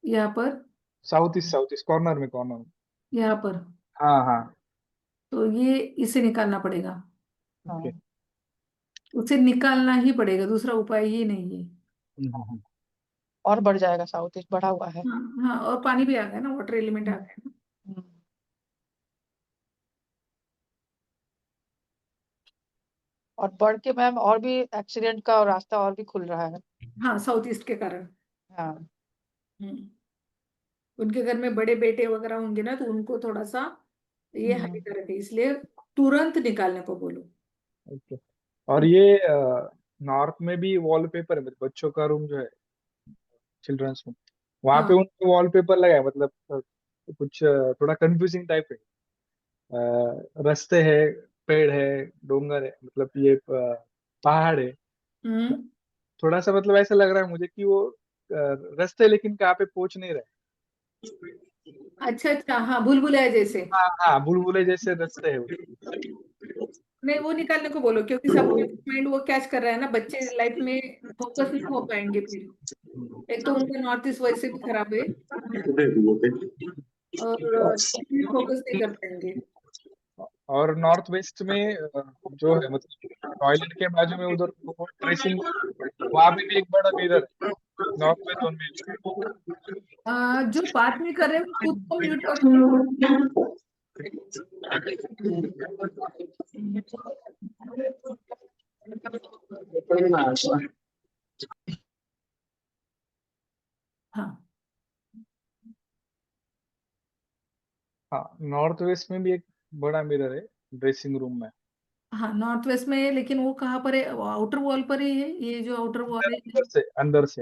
यहाँ पर? साउथ ईस्ट कॉर्नर में, कॉर्नर में। यहाँ पर? हाँ हाँ। तो ये इसे निकालना पड़ेगा। ओके। हाँ, उसे निकालना ही पड़ेगा, दूसरा उपाय ही नहीं है। हम्म। और बढ़ जाएगा, साउथ ईस्ट बढ़ा हुआ है। हाँ हाँ, और पानी भी आ गया ना, वाटर एलिमेंट आ हम्म, गया ना। हम्म। और बढ़ के मैम और भी एक्सीडेंट का रास्ता और भी खुल रहा है। हाँ, साउथ ईस्ट के कारण। हाँ। हम्म। उनके घर में बड़े बेटे वगैरह होंगे ना, तो उनको थोड़ा सा ये हम्म हानिकारक है, इसलिए तुरंत निकालने को बोलो। ओके। और ये नॉर्थ में भी वॉलपेपर है, मतलब बच्चों का रूम जो है, चिल्ड्रंस रूम, वहां पे हाँ। उन्होंने वॉलपेपर लगाया, मतलब कुछ थोड़ा कंफ्यूजिंग टाइप है। रास्ते है, पेड़ है, डोंगर है, मतलब ये पहाड़ है। हम्म। थोड़ा सा मतलब ऐसा लग रहा है मुझे कि वो रास्ते, लेकिन कहाँ पे पहुंच नहीं रहे। अच्छा अच्छा, हाँ, भूल भुलैया जैसे। हाँ हाँ, बुलबुले जैसे रास्ते है वो। नहीं, वो निकालने को बोलो, क्योंकि सबकॉन्शियस माइंड वो कैच कर रहा है ना, बच्चे लाइफ में फोकस नहीं हो पाएंगे फिर। एक तो उनका नॉर्थ ईस्ट वैसे भी खराब है, और फोकस नहीं कर पाएंगे। और नॉर्थ वेस्ट में जो है, मतलब टॉयलेट के बाजू में उधर ड्रेसिंग, वहां पे भी एक बड़ा मिरर है, नॉर्थ वेस्ट जोन में। जो बात नहीं कर रहे वो खुद को म्यूट कर लो। हाँ हाँ, नॉर्थ वेस्ट में भी एक बड़ा मिरर है ड्रेसिंग रूम में। हाँ, नॉर्थ वेस्ट में है, लेकिन वो कहाँ पर है? आउटर वॉल पर ही है, ये जो आउटर वॉल है। अंदर से, अंदर से।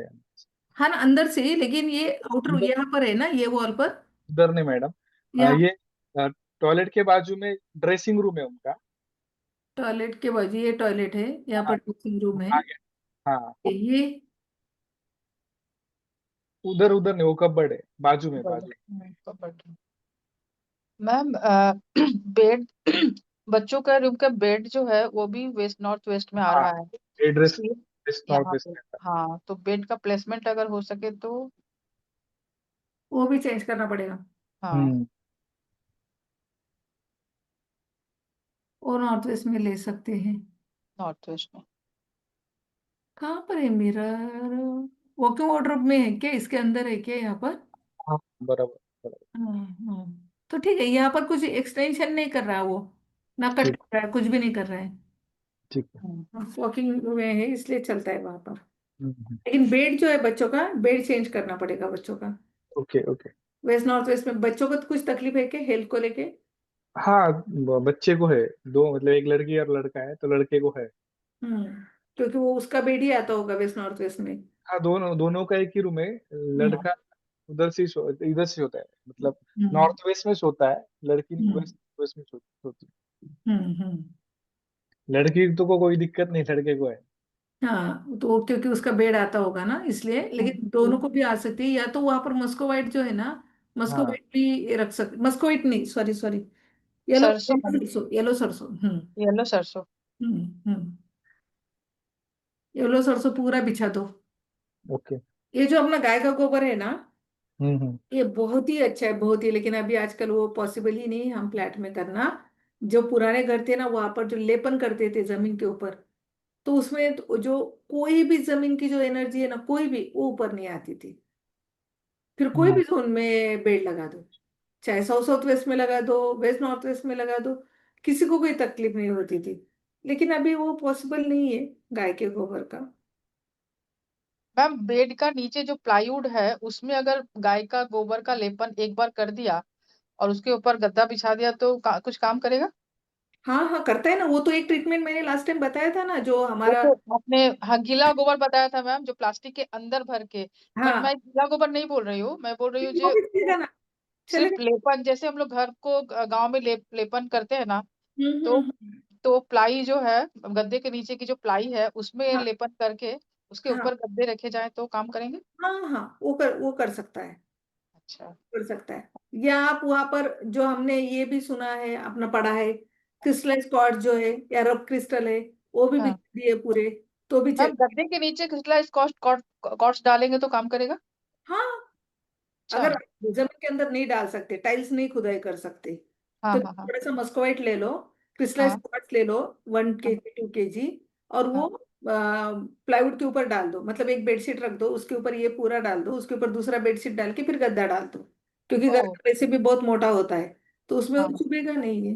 हाँ ना, अंदर से ही, लेकिन ये आउटर अंदर, यहाँ पर है ना, ये वॉल पर। उधर नहीं मैडम। यहाँ ये टॉयलेट के बाजू में ड्रेसिंग रूम है उनका। टॉयलेट के बाजू ये टॉयलेट है, यहाँ पर हाँ, ड्रेसिंग रूम है। आगे। हाँ, ये उधर उधर नहीं, वो कबर्ड है बाजू में, बाजू में। कबर्ड। मैम बेड बच्चों का रूम का बेड जो है वो भी वेस्ट नॉर्थ वेस्ट में आ हाँ, रहा है, एड्रेस इसलिए वेस्ट नॉर्थ यहाँ वेस्ट पे। में आता हाँ, तो बेड का प्लेसमेंट अगर हो सके तो। वो भी चेंज करना पड़ेगा। है। हाँ, और नॉर्थ वेस्ट में ले सकते हैं। नॉर्थ वेस्ट में। कहाँ पर है मिरर? वॉकिंग वार्डरोब में है क्या? इसके अंदर है क्या यहाँ पर? हाँ, बराबर बराबर। हाँ हाँ, तो ठीक है, यहाँ पर कुछ एक्सटेंशन नहीं कर रहा वो, ना कट ठीक, कर रहा है, कुछ भी नहीं कर रहा है। ठीक है। वॉकिंग में है, इसलिए चलता है वहां पर। हम्म। लेकिन बेड जो है बच्चों का, बेड चेंज करना पड़ेगा बच्चों का। Okay okay. West north west में बच्चों को तो कुछ तकलीफ है क्या हेल्थ को लेके? हाँ, बच्चे को है, दो, मतलब एक लड़की और लड़का है, तो लड़के को है। हम्म। क्योंकि वो उसका बेड ही आता होगा वेस्ट नॉर्थ वेस्ट में। हाँ, दोनों दोनों का एक ही रूम है। हम्म। लड़का उधर से इधर से होता है, मतलब हम्म नॉर्थ वेस्ट में सोता है, लड़की हम्म वेस्ट वेस्ट में सोती है। हम्म। लड़की तो को कोई दिक्कत नहीं, लड़के को है। हाँ तो क्योंकि उसका बेड आता होगा ना इसलिए, लेकिन दोनों को भी आ सकती है, या तो वहां पर मस्को व्हाइट जो है ना, मस्को हाँ व्हाइट भी रख सकते, मस्को व्हाइट नहीं, सॉरी सॉरी, येलो सरसों, सरसों, येलो सरसों। येलो सरसों। हम्म। येलो सरसों पूरा बिछा दो। ओके। ये जो अपना गाय का गोबर है ना, हम्म। ये बहुत ही अच्छा है, बहुत ही, लेकिन अभी आजकल वो पॉसिबल ही नहीं है हम फ्लैट में करना। जो पुराने घर थे ना, वहां पर जो लेपन करते थे जमीन के ऊपर, तो उसमें तो जो कोई भी जमीन की जो एनर्जी है ना, कोई भी वो ऊपर नहीं आती थी। फिर कोई हम्म। भी जोन में बेड लगा दो, चाहे साउथ साउथ वेस्ट में लगा दो, वेस्ट नॉर्थ वेस्ट में लगा दो, किसी को कोई तकलीफ नहीं होती थी। लेकिन अभी वो पॉसिबल नहीं है गाय के गोबर का। मैम बेड का नीचे जो प्लाईवुड है उसमें अगर गाय का गोबर का लेपन एक बार कर दिया और उसके ऊपर गद्दा बिछा दिया तो कुछ काम करेगा? हाँ हाँ करता है ना, वो तो एक ट्रीटमेंट मैंने लास्ट टाइम बताया था ना, जो वो हमारा। तो आपने, हाँ, गीला गोबर बताया था मैम, जो प्लास्टिक के अंदर भर के। बट हाँ मैं गीला गोबर नहीं बोल रही हूँ, मैं बोल रही हूँ वो जो भी चलेगा ना, सिर्फ चलेगा। लेपन, जैसे हम लोग घर को गांव में लेपन करते हैं ना, तो हम्म। तो प्लाई जो है, गद्दे के नीचे की जो प्लाई है उसमें हाँ लेपन करके उसके हाँ ऊपर गद्दे रखे जाए तो काम करेंगे? हाँ हाँ, वो कर सकता है, अच्छा। कर सकता है। या आप वहां पर जो हमने ये भी सुना है, अपना पढ़ा है, क्रिस्टलाइज क्वार्ट्ज जो है या रब क्रिस्टल है, वो भी हाँ बिक दिए पूरे, तो भी मैम, चल। गद्दे के नीचे क्रिस्टलाइज कॉर्ड्स डालेंगे तो काम करेगा? हाँ अच्छा। अगर आप जमीन के अंदर नहीं डाल सकते, टाइल्स नहीं खुदाई कर सकते, हाँ तो हाँ हाँ थोड़ा सा मस्कोवाइट ले लो, क्रिस्टलाइज हाँ क्वार्ट्ज ले लो, 1 केजी हाँ 2 केजी, और हाँ वो प्लाईवुड के ऊपर डाल दो, मतलब एक बेडशीट रख दो, उसके ऊपर ये पूरा डाल दो, उसके ऊपर दूसरा बेडशीट डाल के फिर गद्दा डाल दो, क्योंकि ओ, गद्दा वैसे भी बहुत मोटा होता है, तो उसमें वो हाँ, चुभेगा नहीं है।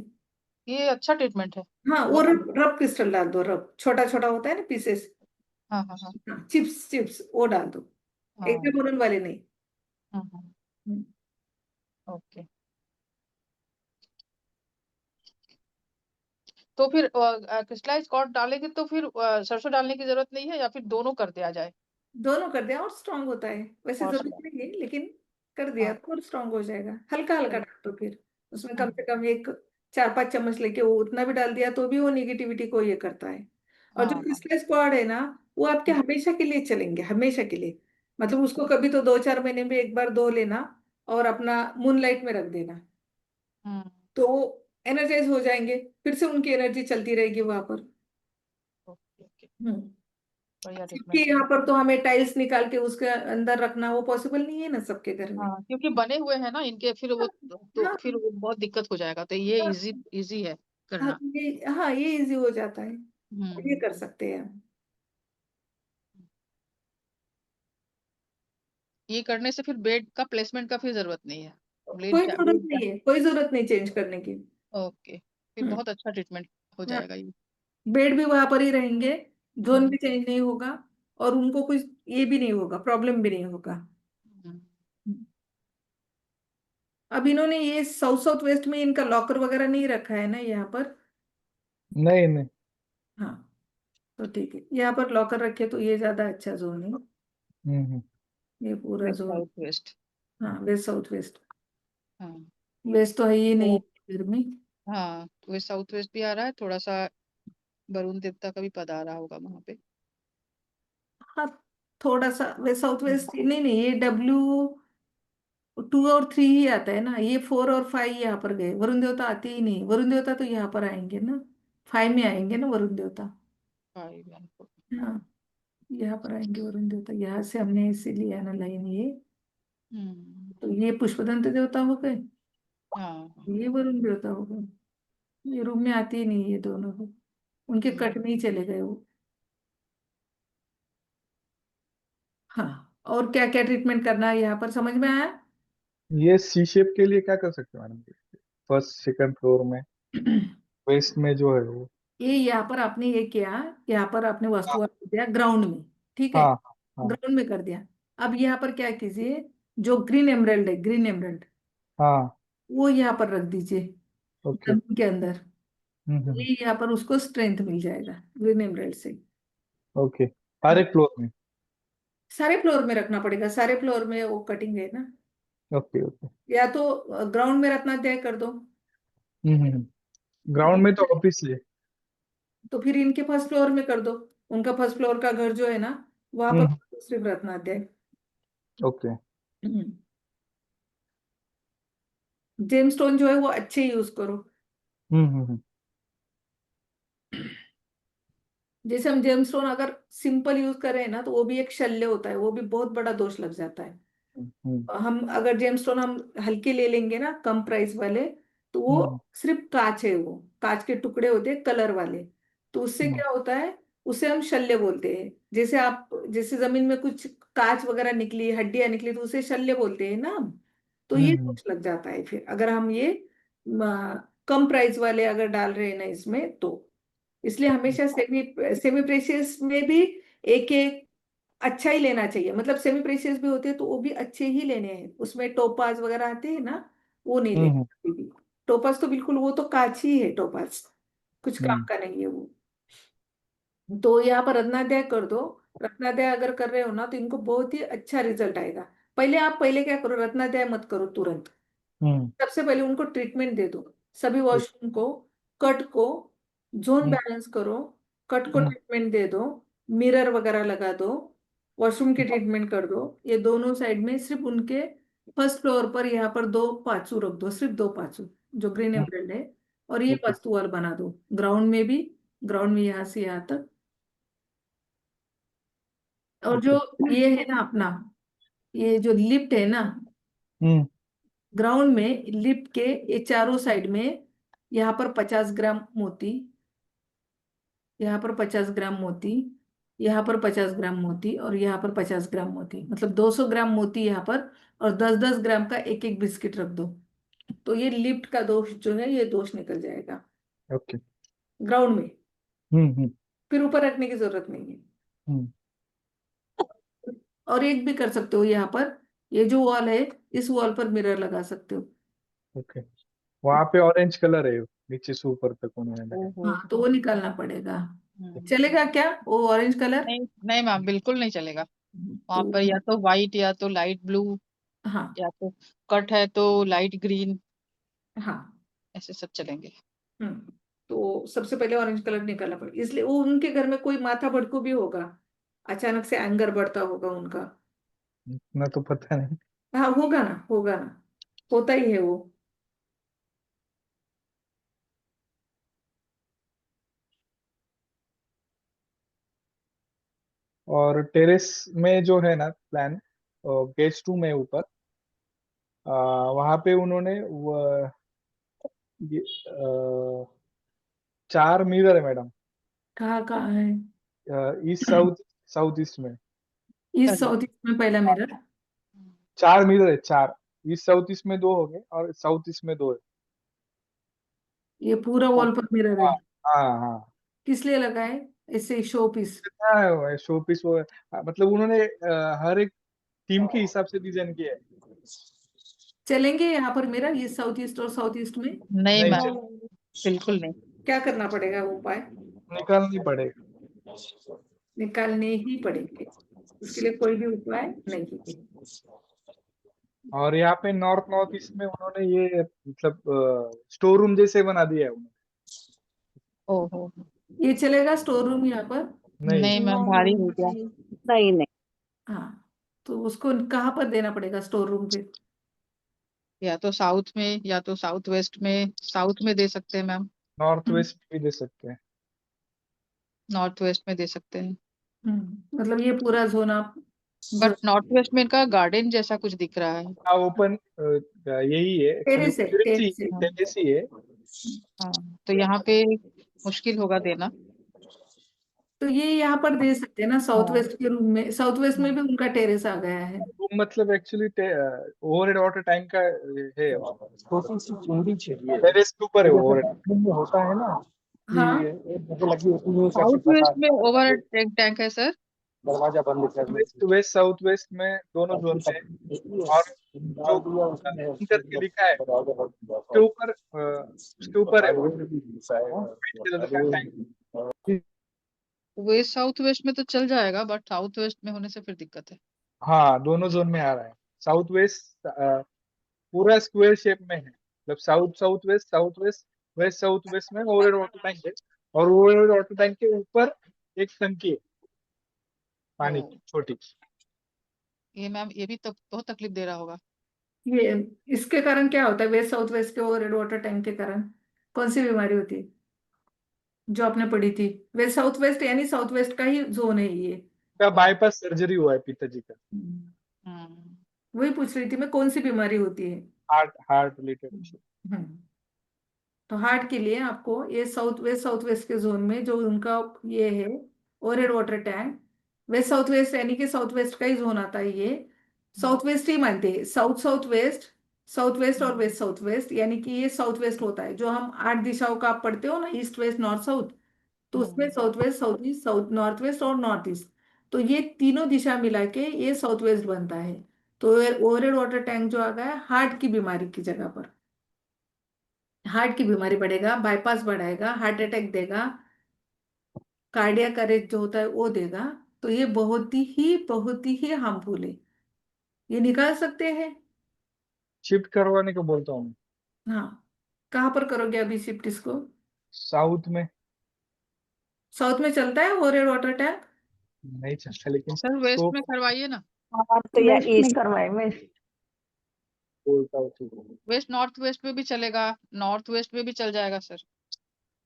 ये अच्छा ट्रीटमेंट है। हाँ वो बहुत। रब रब क्रिस्टल डाल दो, रब छोटा छोटा होता है ना पीसेस। हाँ हाँ हाँ हाँ चिप्स चिप्स वो डाल दो, एकदम हाँ बोनन वाले नहीं। हाँ हाँ। हम्म। ओके। तो फिर क्रिस्टलाइज कॉर्ड डालेंगे तो फिर सरसों डालने की जरूरत नहीं है, या फिर दोनों कर दिया जाए? दोनों कर दिया और स्ट्रांग होता है, वैसे और जरूरत strong। नहीं है, लेकिन कर दिया हाँ। तो और स्ट्रांग हो जाएगा, हल्का हल्का हम्म, डाल दो फिर, उसमें कम हम्म, से कम एक 4-5 चम्मच लेके, वो उतना भी डाल दिया तो भी वो निगेटिविटी को ये करता है। और जो हाँ हाँ। क्रिस्टल स्क्वाड है ना, वो आपके हम्म, हमेशा के लिए चलेंगे, हमेशा के लिए। मतलब उसको कभी तो 2-4 महीने में एक बार धो लेना, और अपना मूनलाइट में रख देना, हम्म, तो वो एनर्जाइज हो जाएंगे, फिर से उनकी एनर्जी चलती रहेगी वहां पर। Okay okay. हम्म। बढ़िया सबके ट्रीटमेंट है। यहाँ पर तो हमें टाइल्स निकाल के उसके अंदर रखना वो पॉसिबल नहीं है ना सबके घर में। हाँ, क्योंकि बने हुए हैं ना इनके, फिर वो तो हाँ फिर वो बहुत दिक्कत हो जाएगा, तो ये हाँ इजी इजी है हाँ करना। ये इजी हो जाता है, ये हम्म। कर सकते हैं हम। ये करने से फिर बेड का प्लेसमेंट का फिर जरूरत नहीं है। बेड कोई क्या, जरूरत बेड क्या। नहीं है, कोई जरूरत नहीं चेंज करने की। ओके, फिर हम्म। बहुत अच्छा ट्रीटमेंट हो हाँ, जाएगा ये। बेड भी वहां पर ही रहेंगे, जोन हम्म, भी चेंज नहीं होगा, और उनको कुछ ये भी नहीं होगा, प्रॉब्लम भी नहीं होगा। हम्म। हम्म। अब इन्होंने ये साउथ साउथ वेस्ट में इनका लॉकर वगैरह नहीं रखा है ना यहाँ पर। नहीं नहीं। हाँ तो ठीक है, यहाँ पर लॉकर रखे तो ये ज्यादा अच्छा जोन है, हम्म। ये पूरा वेस्ट जोन। South west. हाँ वेस्ट साउथ वेस्ट, हाँ। वेस्ट तो है ही नहीं तो घर में। हाँ, तो वेस्ट साउथ वेस्ट भी आ रहा है थोड़ा सा, वरुण देवता का भी पद आ रहा होगा वहां पे। हाँ थोड़ा सा वेस्ट साउथ हम्म, वेस्ट, नहीं नहीं, ये W2 और 3 ही आता है ना, ये 4 और 5 यहाँ पर गए, वरुण देवता आते ही नहीं, वरुण देवता तो यहाँ पर आएंगे ना, 5 में आएंगे ना वरुण देवता। five and four। हाँ यहाँ पर आएंगे वरुण देवता, यहाँ से हमने इसे लिया ना लाइन ये, हम्म। तो ये पुष्पदंत देवता हो गए, हाँ। ये वरुण देवता हो गए, ये रूम में आते ही नहीं ये दोनों को, उनके हम्म, कट नहीं चले गए वो। हाँ और क्या क्या ट्रीटमेंट करना है यहाँ पर, समझ में आया? ये सी शेप के लिए क्या कर सकते हैं मैडम? फर्स्ट सेकंड फ्लोर में, वेस्ट में जो है वो। ये यहाँ पर आपने ये किया, यहाँ पर आपने हाँ वास्तु कर दिया ग्राउंड में, ठीक है, हाँ हाँ ग्राउंड में कर दिया। अब यहाँ पर क्या कीजिए, जो ग्रीन एमराल्ड है, ग्रीन एमराल्ड, हाँ। वो यहाँ पर रख दीजिए ओके। जमीन के अंदर, हम्म। ये यहाँ पर उसको स्ट्रेंथ मिल जाएगा ग्रीन एमराल्ड से। ओके, हर हाँ एक फ्लोर में। सारे फ्लोर में रखना पड़ेगा, सारे फ्लोर में वो कटिंग है ना। Okay okay. या तो ग्राउंड में रत्नाध्याय कर दो, ग्राउंड में तो ऑब्वियसली। तो फिर इनके फर्स्ट फ्लोर में कर दो। उनका फर्स्ट फ्लोर का घर जो है ना, वहां पर हम्म। सिर्फ रत्नाध्याय। ओके। जेम स्टोन जो है वो अच्छे यूज करो। हम्म। जैसे हम जेम स्टोन अगर सिंपल यूज करें ना, तो वो भी एक शल्य होता है, वो भी बहुत बड़ा दोष लग जाता है। हम्म। हम अगर जेमस्टोन हम हल्के ले लेंगे ना, कम प्राइस वाले, तो वो हम्म। सिर्फ कांच है, वो कांच के टुकड़े होते हैं कलर वाले। तो उससे हम्म। क्या होता है, उसे हम शल्य बोलते हैं। जैसे जमीन में कुछ कांच वगैरह निकली, हड्डियां निकली, तो उसे शल्य बोलते हैं ना हम। तो ये हम्म। दोष लग जाता है फिर अगर हम ये कम प्राइस वाले अगर डाल रहे हैं ना इसमें तो। इसलिए हमेशा सेमी सेमी प्रेशियस में भी एक एक अच्छा ही लेना चाहिए। मतलब सेमी प्रेशियस भी होते हैं तो वो भी अच्छे ही लेने हैं, उसमें टोपाज वगैरह आते हैं ना, वो नहीं लेने हम्म। कभी भी। टोपाज तो बिल्कुल, वो तो कांच ही है, टोपाज कुछ काम हम्म। का नहीं है वो। तो यहाँ पर रत्नाध्याय कर दो। रत्नाध्याय अगर कर रहे हो ना, तो इनको बहुत ही अच्छा रिजल्ट आएगा। पहले क्या करो, रत्नाध्याय मत करो तुरंत। हम्म। सबसे पहले उनको ट्रीटमेंट दे दो, सभी वॉशरूम को, कट को जोन हम्म। बैलेंस करो, कट को हम्म। ट्रीटमेंट दे दो, मिरर वगैरह लगा दो, वॉशरूम की ट्रीटमेंट कर दो। ये दोनों साइड में सिर्फ उनके फर्स्ट फ्लोर पर यहाँ पर 2 पाचू रख दो, सिर्फ 2 पाचू जो ग्रीन हम्म। एमराल्ड है। और ये ओके वास्तु वॉल बना दो ग्राउंड में भी, ग्राउंड में यहाँ से यहाँ तक। और जो ओके। ये है ना अपना, ये जो लिफ्ट है ना, हम्म। ग्राउंड में लिफ्ट के ये चारों साइड में, यहाँ पर 50 ग्राम मोती, यहाँ पर 50 ग्राम मोती, यहाँ पर 50 ग्राम मोती, और यहाँ पर 50 ग्राम मोती, मतलब 200 ग्राम मोती यहाँ पर। और 10-10 ग्राम का एक एक बिस्किट रख दो। तो ये लिफ्ट का दोष जो है, ये दोष निकल जाएगा ओके। ग्राउंड में। हम्म। फिर ऊपर रखने की जरूरत नहीं है। हम्म। और एक भी कर सकते हो यहाँ पर, ये जो वॉल है, इस वॉल पर मिरर लगा सकते हो। ओके। वहां पे ऑरेंज कलर है नीचे से ऊपर तक उन्होंने लगाया। ओहो। हाँ, तो वो निकालना पड़ेगा। हम्म। चलेगा क्या वो ऑरेंज कलर? नहीं नहीं मैम, बिल्कुल नहीं चलेगा। वहां तो पर या तो वाइट या तो लाइट ब्लू, हाँ, या तो कट है तो लाइट ग्रीन, हाँ। ऐसे सब चलेंगे। तो सबसे पहले ऑरेंज कलर निकालना पड़ेगा, इसलिए वो उनके घर में कोई माथा भड़कू भी होगा, अचानक से एंगर बढ़ता होगा उनका। इतना तो पता नहीं। हाँ, होगा ना, होगा ना, होता ही है वो। और टेरेस में जो है ना प्लान, गेस्ट रूम है ऊपर, वहां पे उन्होंने ये 4 मिरर है मैडम। कहाँ कहाँ है? ईस्ट साउथ, साउथ ईस्ट में। ईस्ट साउथ ईस्ट में पहला हाँ, मिरर? 4 मिरर है, 4। ईस्ट साउथ ईस्ट में 2 हो गए और साउथ ईस्ट में 2 है। ये पूरा हाँ वॉल पर मिरर है? हाँ हाँ हाँ। किस लिए लगाए? ऐसे शो पीस? कितना है वो शो पीस वो है। मतलब उन्होंने हर एक टीम के हिसाब से डिजाइन किया है। चलेंगे यहाँ पर मिरर, ये साउथ ईस्ट और साउथ ईस्ट में? नहीं नहीं मैम, चल, बिल्कुल नहीं। क्या करना पड़ेगा वो उपाय? निकालनी पड़ेगा। निकालने ही पड़ेंगे, उसके लिए कोई भी उपाय नहीं है। और यहाँ पे नॉर्थ नॉर्थ ईस्ट में उन्होंने ये मतलब स्टोर रूम जैसे बना दिया है उन्होंने। ओहो। ये चलेगा स्टोर रूम यहाँ पर? नहीं। नहीं मैम, भारी हो गया। सही नहीं। हाँ, तो उसको कहाँ पर देना पड़ेगा स्टोर रूम पे? या तो साउथ में या तो साउथ वेस्ट में, साउथ में दे सकते हैं मैम, नॉर्थ हम्म, वेस्ट भी दे सकते हैं। नॉर्थ वेस्ट में दे सकते हैं। मतलब ये पूरा जोन आप जो बट नॉर्थ वेस्ट में इनका गार्डन जैसा कुछ दिख रहा है। हाँ ओपन यही है एक्चुअली, टेरेस है, टेरेस है। हाँ। टेरेस ही है। हाँ, तो यहाँ पे मुश्किल होगा देना। तो ये यहाँ पर दे सकते हैं ना, साउथ हाँ। वेस्ट के रूम में। साउथ वेस्ट में भी उनका टेरेस आ गया है। रूम मतलब एक्चुअली ओवरहेड वाटर टैंक का है। छोटी सी चुंडी चाहिए, टेरेस के ऊपर है तो जैसे ओवरहेड। बाथरूम में होता है ना कि हाँ, एक जगह लगी होती है करके साउथ फंसा वेस्ट में ओवर टैंक है सर। दरवाजा बंद करने वेस्ट की वेस्ट साउथ वेस्ट में दोनों जोन में है। और जो डाल दिया उसमें इन करके लिखा है दरवाजा बंद उसके ऊपर उसके ऊपर है वो किया व्हाइट कलर का टैंक। वेस्ट साउथ वेस्ट में तो चल जाएगा, बट साउथ वेस्ट में होने से फिर दिक्कत है। हाँ दोनों जोन में आ रहा है। साउथ वेस्ट पूरा स्क्वायर शेप में है, मतलब साउथ साउथ वेस्ट में ओवरहेड वाटर टैंक है, और ओवरहेड वाटर टैंक के ऊपर एक टंकी है पानी ओ, की छोटी। ये मैम ये भी तो बहुत तकलीफ दे रहा होगा। ये इसके कारण क्या होता है, वेस्ट साउथ वेस्ट के ओवर वाटर टैंक के कारण कौन सी बीमारी होती है जो आपने पढ़ी थी? वेस्ट साउथ वेस्ट यानी साउथ वेस्ट का ही जोन है ये। का बाईपास सर्जरी हुआ है पिताजी का, हम्म, हम्म वही पूछ रही थी मैं, कौन सी बीमारी होती है? Heart related issue. हम्म, तो हार्ट के लिए आपको ये साउथ वेस्ट के जोन में जो उनका ये है overhead water tank, west south west यानी कि साउथ वेस्ट का ही जोन आता है ये। साउथ वेस्ट ही मानते हैं, साउथ वेस्ट और वेस्ट साउथ वेस्ट, यानी कि ये साउथ वेस्ट होता है। जो हम 8 दिशाओं का आप पढ़ते हो ना, ईस्ट वेस्ट नॉर्थ साउथ, तो उसमें south west south east south north west और नॉर्थ ईस्ट, तो ये तीनों दिशा मिला के ये साउथ वेस्ट बनता है। तो ओवरहेड वाटर टैंक जो आ गया है हार्ट की बीमारी की जगह पर, हार्ट की बीमारी बढ़ेगा, बाईपास बढ़ाएगा, हार्ट अटैक देगा, कार्डियक अरेस्ट जो होता है वो देगा। तो ये बहुत ही हार्मफुल है, ये निकाल सकते हैं। शिफ्ट करवाने को बोलता हूँ, हाँ, कहाँ पर करोगे अभी शिफ्ट इसको? साउथ में साउथ में चलता है ओवरहेड वाटर टैंक? नहीं चलता, लेकिन सर वेस्ट में स्कोप करवाइए ना। हाँ तो या वेस्ट में ईस्ट करवाए, वेस्ट। बोलता हूँ ठीक है। वेस्ट नॉर्थ वेस्ट में भी चलेगा, नॉर्थ वेस्ट में भी चल जाएगा सर।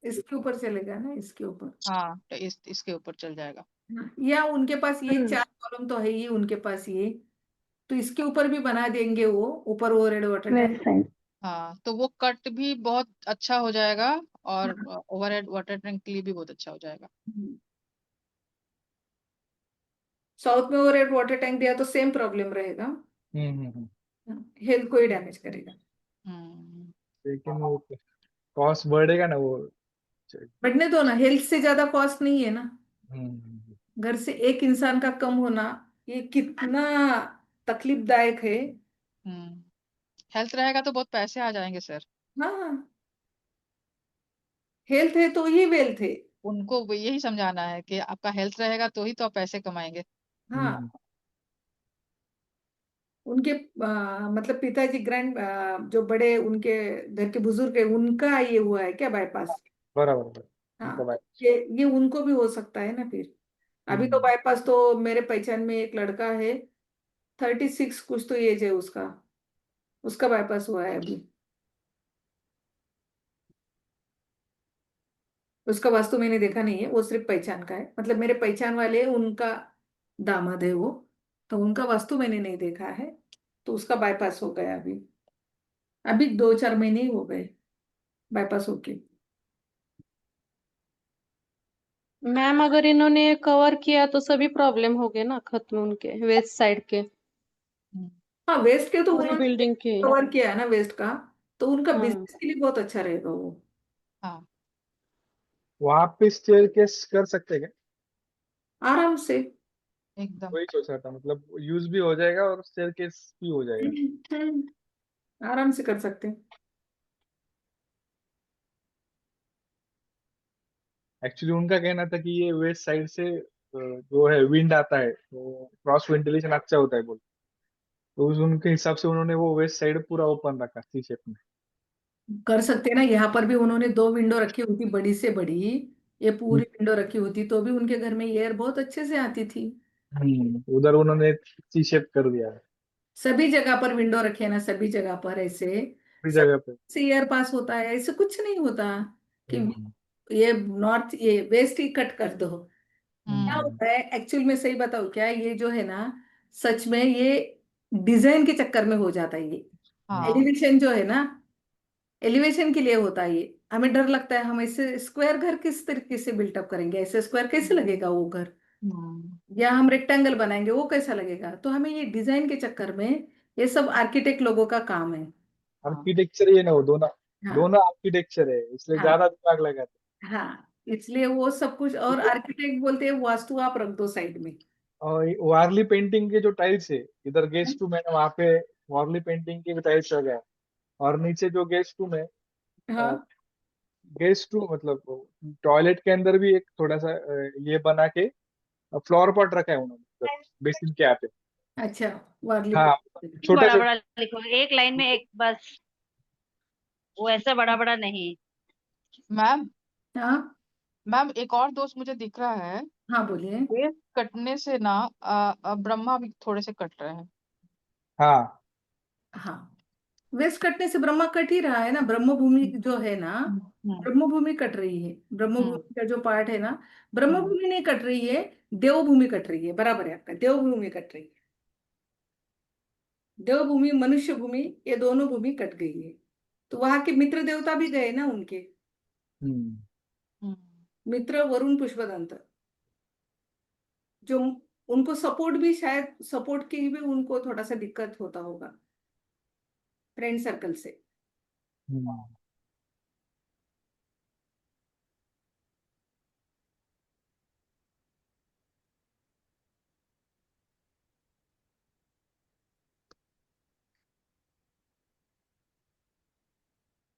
इसके ऊपर चलेगा ना, इसके ऊपर। हाँ तो इसके ऊपर चल जाएगा। हाँ, या उनके पास ये हम्म। 4 कॉलम तो है ही उनके पास ये, तो इसके ऊपर भी बना देंगे वो, ऊपर overhead water tank. West side. हाँ तो वो कट भी बहुत अच्छा हो जाएगा, और हाँ। ओवरहेड वाटर टैंक के लिए भी बहुत अच्छा हो जाएगा। साउथ में ओवरहेड वाटर टैंक दिया तो सेम प्रॉब्लम रहेगा, हम्म। हेल्थ को ही डैमेज करेगा। हम्म लेकिन वो कॉस्ट बढ़ेगा ना वो। बढ़ने दो ना, हेल्थ से ज्यादा कॉस्ट नहीं है ना। हम्म। घर से एक इंसान का कम होना ये कितना तकलीफदायक है। हम्म हेल्थ रहेगा तो बहुत पैसे आ जाएंगे सर। हाँ, हेल्थ है तो ही वेल्थ है। उनको वो यही समझाना है कि आपका हेल्थ रहेगा तो ही तो आप पैसे कमाएंगे। हाँ, उनके मतलब पिताजी ग्रैंड जो बड़े उनके घर के बुजुर्ग है, उनका ये हुआ है क्या बाईपास? बराबर। उनका हाँ, तो बात। ये उनको भी हो सकता है ना फिर। अभी तो हम्म। बाईपास तो मेरे पहचान में एक लड़का है, 36 कुछ तो एज है उसका, उसका बाईपास हुआ है अभी। उसका वास्तु मैंने देखा नहीं है, वो सिर्फ पहचान का है, मतलब मेरे पहचान वाले उनका दामाद है वो, तो उनका वास्तु मैंने नहीं देखा है। तो उसका बाईपास हो गया अभी, अभी 2-4 महीने ही हो गए बाईपास होके। मैम अगर इन्होंने कवर किया तो सभी प्रॉब्लम हो गए ना खत्म, उनके वेस्ट साइड के हम्म, हाँ, वेस्ट के तो पूरी उन्होंने बिल्डिंग के। कवर किया है ना वेस्ट का, तो उनका हाँ। बिजनेस के लिए बहुत अच्छा रहेगा वो। हाँ वहां पे स्टेयरकेस कर सकते हैं क्या? आराम से। एकदम। वही सोच रहा था, मतलब यूज भी हो जाएगा और स्टेयरकेस भी हो जाएगा। आराम से कर सकते हैं। एक्चुअली उनका कहना था कि ये वेस्ट साइड से जो है विंड आता है, तो क्रॉस वेंटिलेशन अच्छा होता है बोल, तो उनके हिसाब से उन्होंने वो वेस्ट साइड पूरा ओपन रखा सी शेप में। कर सकते हैं ना, यहाँ पर भी उन्होंने 2 विंडो रखी होती बड़ी से बड़ी, ये पूरी विंडो रखी होती तो भी उनके घर में एयर बहुत अच्छे से आती थी। उधर उन्होंने सी शेप कर दिया है सभी जगह पर विंडो रखे ना, सभी जगह पर ऐसे पूरी सब जगह पे। से एयर पास होता है, ऐसे कुछ नहीं होता कि हम्म। ये नॉर्थ ये वेस्ट ही कट कर दो। क्या हम्म होता है एक्चुअल में, सही बताओ क्या, ये जो है ना, सच में ये डिजाइन के चक्कर में हो जाता है ये। हाँ एलिवेशन जो है ना, एलिवेशन के लिए होता है ये। हमें डर लगता है हम ऐसे स्क्वायर घर किस तरीके से बिल्टअप करेंगे, ऐसे स्क्वायर कैसे लगेगा वो घर, हम्म या हम रेक्टेंगल बनाएंगे वो कैसा लगेगा। तो हमें ये डिजाइन के चक्कर में, ये सब आर्किटेक्ट लोगों का काम है। हाँ आर्किटेक्चर ये ना, वो दोनों हाँ। दोनों आर्किटेक्चर है, इसलिए हाँ। ज्यादा दिमाग लगाते हाँ, इसलिए वो सब कुछ, और हैं। आर्किटेक्ट बोलते हैं वास्तु आप रख दो साइड में। और वारली पेंटिंग के जो टाइल्स है, इधर गेस्ट रूम है ना, वहाँ पे वारली पेंटिंग के भी टाइल्स लगा है। और नीचे जो गेस्ट रूम है, हाँ। गेस्ट रूम मतलब टॉयलेट के अंदर भी एक थोड़ा सा ये बना के फ्लावर पॉट रखा है उन्होंने बेसिन के यहाँ पे। अच्छा, वार्ली हाँ पेड़। छोटे बड़ा से। बड़ा लिखो, एक लाइन में एक बस, वो ऐसा बड़ा बड़ा नहीं। मैम हाँ मैम एक और दोस्त मुझे दिख रहा है, हाँ बोलिए। वेस्ट कटने से ना ब्रह्मा भी थोड़े से कट रहे हैं। हाँ हाँ, वेस्ट कटने से ब्रह्मा कट ही रहा है ना, ब्रह्मभूमि हम्म जो है ना, हम्म ब्रह्मभूमि कट रही है। हम्म ब्रह्मभूमि का जो पार्ट है ना, हम्म ब्रह्मभूमि नहीं कट रही है, देवभूमि कट रही है। बराबर है आपका, देवभूमि कट रही है। देवभूमि, मनुष्य भूमि, ये दोनों भूमि कट गई है। तो वहां के मित्र देवता भी गए ना उनके, हम्म हम्म मित्र वरुण पुष्पदंत, जो उनको सपोर्ट भी, शायद सपोर्ट की भी उनको थोड़ा सा दिक्कत होता होगा फ्रेंड सर्कल से। हम्म।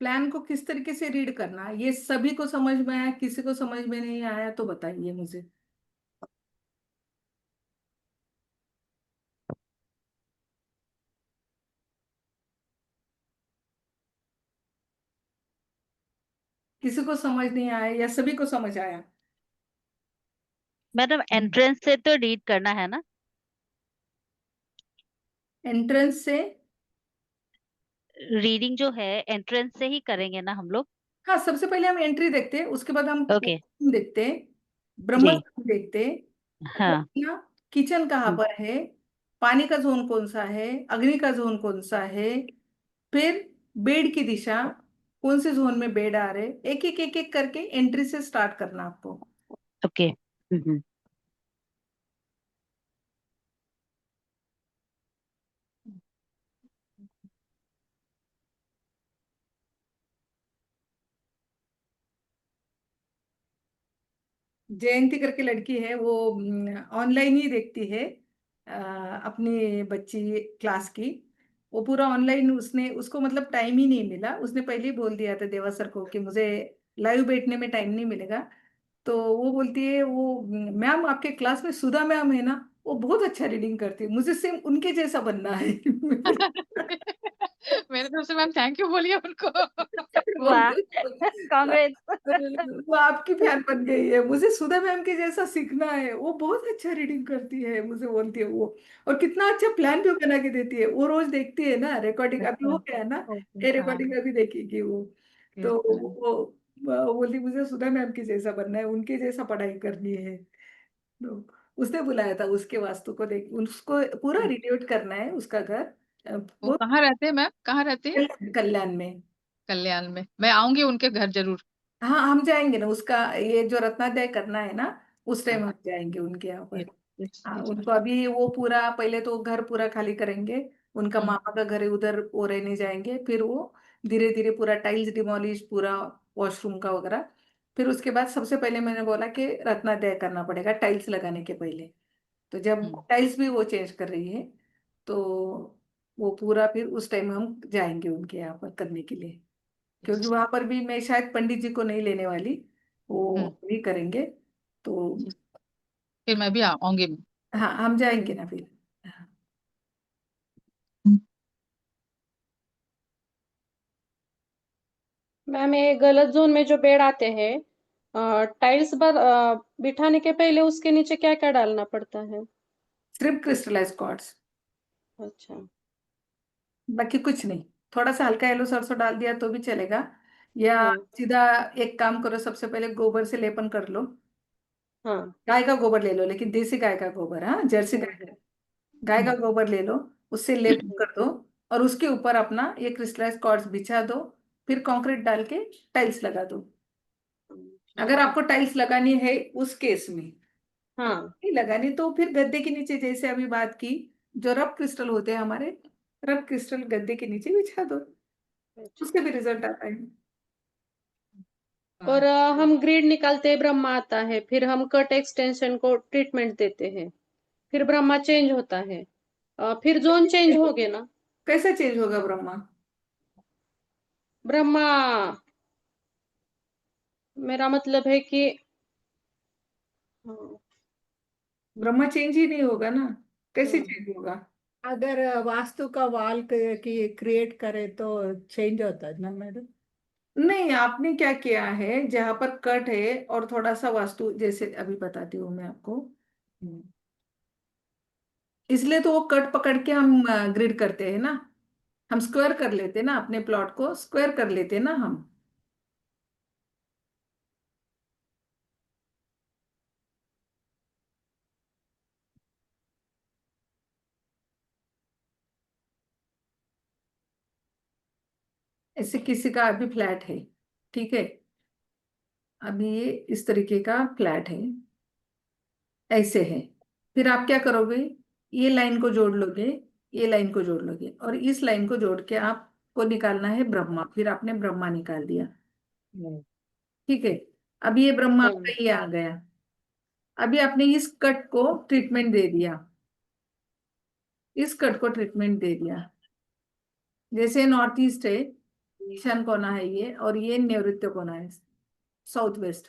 प्लान को किस तरीके से रीड करना है, ये सभी को समझ में आया, किसी को समझ में नहीं आया तो बताइए मुझे। किसी को समझ नहीं आया या सभी को समझ आया? मैडम एंट्रेंस से तो रीड करना है ना? एंट्रेंस से? रीडिंग जो है एंट्रेंस से ही करेंगे ना हम लोग? हाँ, सबसे पहले हम एंट्री देखते हैं, उसके बाद हम ओके। देखते हैं, जी। ब्रह्मस्थान देखते हैं, हाँ। ना किचन कहाँ हम्म, पर है, पानी का जोन कौन सा है, अग्नि का जोन कौन सा है, फिर बेड की दिशा, कौन से जोन में बेड आ रहे, एक एक करके एंट्री से स्टार्ट करना आपको। ओके। जयंती करके लड़की है, वो ऑनलाइन ही देखती है अपनी बच्ची क्लास की। वो पूरा ऑनलाइन, उसने उसको मतलब टाइम ही नहीं मिला, उसने पहले ही बोल दिया था देवा सर को कि मुझे लाइव बैठने में टाइम नहीं मिलेगा। तो वो बोलती है, वो मैम आपके क्लास में सुधा मैम है ना, वो बहुत अच्छा रीडिंग करती है, मुझे सेम उनके जैसा बनना है। मेरे तरफ से मैम थैंक यू बोलिए उनको। वाह, कांग्रेस। वो आपकी फैन बन गई है, मुझे सुधा मैम के जैसा सीखना है, वो बहुत अच्छा रीडिंग करती है, मुझे बोलती है वो। और कितना अच्छा प्लान भी बना के देती है, वो रोज देखती है ना रिकॉर्डिंग, अभी हो गया है ना, ओके ये हाँ रिकॉर्डिंग अभी देखेगी वो। तो वो बोलती मुझे सुधा मैम की जैसा बनना है, उनके जैसा पढ़ाई करनी है। तो उसने बुलाया था, उसके वास्तु को देख, उसको पूरा रिनोवेट करना है उसका घर। वो बहुत कहाँ रहते हैं मैम, कहाँ रहते हैं? कल्याण में। कल्याण में, मैं आऊंगी उनके घर जरूर। हाँ, हम जाएंगे ना, उसका ये जो रत्नाध्याय करना है ना, उस टाइम हाँ, हम जाएंगे उनके यहाँ पर। ये- हाँ, ये- उनको अभी वो पूरा, पहले तो घर पूरा खाली करेंगे, उनका हम्म मामा का घर है उधर, वो रहने जाएंगे, फिर वो धीरे धीरे पूरा टाइल्स डिमोलिश, पूरा वॉशरूम का वगैरह। फिर उसके बाद सबसे पहले मैंने बोला कि रत्नाध्याय करना पड़ेगा टाइल्स लगाने के पहले। तो जब हम्म टाइल्स भी वो चेंज कर रही है, तो वो पूरा फिर उस टाइम हम जाएंगे उनके यहाँ पर करने के लिए। क्योंकि वहां पर भी मैं शायद पंडित जी को नहीं लेने वाली, वो हम्म, भी करेंगे। तो फिर मैं भी आऊंगी। हाँ, हम जाएंगे ना फिर। हाँ। मैम ये गलत जोन में जो बेड आते हैं, टाइल्स पर बिठाने के पहले उसके नीचे क्या क्या डालना पड़ता है? सिर्फ क्रिस्टलाइज क्वार्ट्स, अच्छा। बाकी कुछ नहीं। थोड़ा सा हल्का येलो सरसों डाल दिया तो भी चलेगा, या हाँ सीधा एक काम करो, सबसे पहले गोबर से लेपन कर लो। हाँ। गाय का गोबर ले लो, लेकिन देसी गाय का गोबर, हाँ, जर्सी गाय का, गाय का गोबर ले लो, उससे लेपन हम्म, कर दो, और उसके ऊपर अपना ये क्रिस्टलाइज क्वार्ट्ज बिछा दो। फिर कंक्रीट डाल के टाइल्स लगा दो, अगर आपको टाइल्स लगानी है उस केस में। अगर हाँ। नहीं लगानी तो फिर गद्दे के नीचे, जैसे अभी बात की, जो रफ क्रिस्टल होते हैं हमारे, रफ क्रिस्टल गद्दे के नीचे बिछा दो, अच्छा। उससे भी रिजल्ट आता है। और हम ग्रिड निकालते हैं, ब्रह्मा आता है, फिर हम कट एक्सटेंशन को ट्रीटमेंट देते हैं, फिर ब्रह्मा चेंज होता है, फिर जोन चेंज हो गए ना? कैसे चेंज होगा ब्रह्मा? ब्रह्मा, मेरा मतलब है कि हाँ, ब्रह्मा चेंज ही नहीं होगा ना, कैसे हाँ, चेंज होगा? अगर वास्तु का वाल की क्रिएट करे तो चेंज होता है ना मैडम? नहीं, आपने क्या किया है, जहां पर कट है और थोड़ा सा वास्तु, जैसे अभी बताती हूँ मैं आपको। इसलिए तो वो कट पकड़ के हम ग्रिड करते हैं ना, हम स्क्वायर कर लेते हैं ना, अपने प्लॉट को स्क्वायर कर लेते हैं ना हम। ऐसे किसी का अभी फ्लैट है, ठीक है, अभी ये इस तरीके का फ्लैट है, ऐसे है। फिर आप क्या करोगे, ये लाइन को जोड़ लोगे, ये लाइन को जोड़ लोगे, और इस लाइन को जोड़ के आपको निकालना है ब्रह्मा। फिर आपने ब्रह्मा निकाल दिया, ठीक है। अब ये ब्रह्मा हाँ। आपका ये आ गया। अभी आपने इस कट को ट्रीटमेंट दे दिया, इस कट को ट्रीटमेंट दे दिया। जैसे नॉर्थ ईस्ट है, ईशान कोना है ये, और ये नैऋत्य कोना है, साउथ वेस्ट।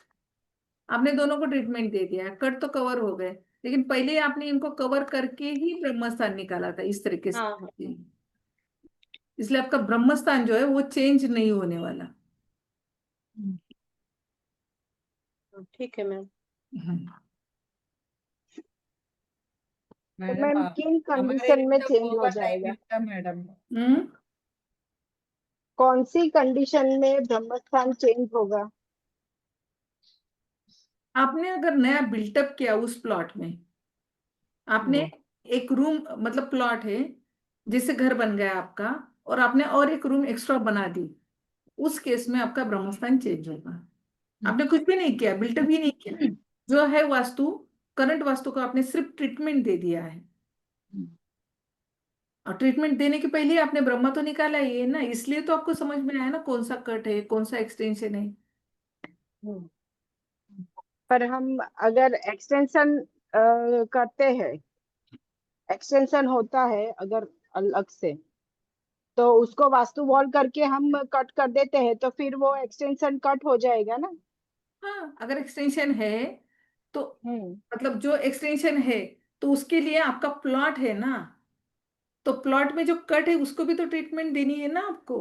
आपने दोनों को ट्रीटमेंट दे दिया, कट तो कवर हो गए, लेकिन पहले आपने इनको कवर करके ही ब्रह्मस्थान निकाला था इस तरीके हाँ हाँ से। इसलिए आपका ब्रह्मस्थान जो है वो चेंज नहीं होने वाला। ठीक है मैम। हम्म। तो मैम किन कंडीशन में चेंज हो जाएगा? हम्म। कौन सी कंडीशन में ब्रह्मस्थान चेंज होगा? आपने अगर नया बिल्टअप किया उस प्लॉट में, आपने एक रूम, मतलब प्लॉट है, जिससे घर बन गया आपका, और आपने और एक रूम एक्स्ट्रा बना दी, उस केस में आपका ब्रह्मस्थान चेंज होगा। आपने कुछ भी नहीं किया, बिल्टअप ही नहीं किया, जो है वास्तु, करंट वास्तु को आपने सिर्फ ट्रीटमेंट दे दिया है। और ट्रीटमेंट देने के पहले ही आपने ब्रह्मा तो निकाला ही है ना, इसलिए तो आपको समझ में आया ना कौन सा कट है, कौन सा एक्सटेंशन है। पर हम अगर एक्सटेंशन करते हैं, एक्सटेंशन होता है अगर अलग से, तो उसको वास्तु वॉल करके हम कट कर देते हैं, तो फिर वो एक्सटेंशन कट हो जाएगा ना? हाँ, अगर एक्सटेंशन है तो, हम्म मतलब जो एक्सटेंशन है, तो उसके लिए आपका प्लॉट है ना, तो प्लॉट में जो कट है उसको भी तो ट्रीटमेंट देनी है ना आपको।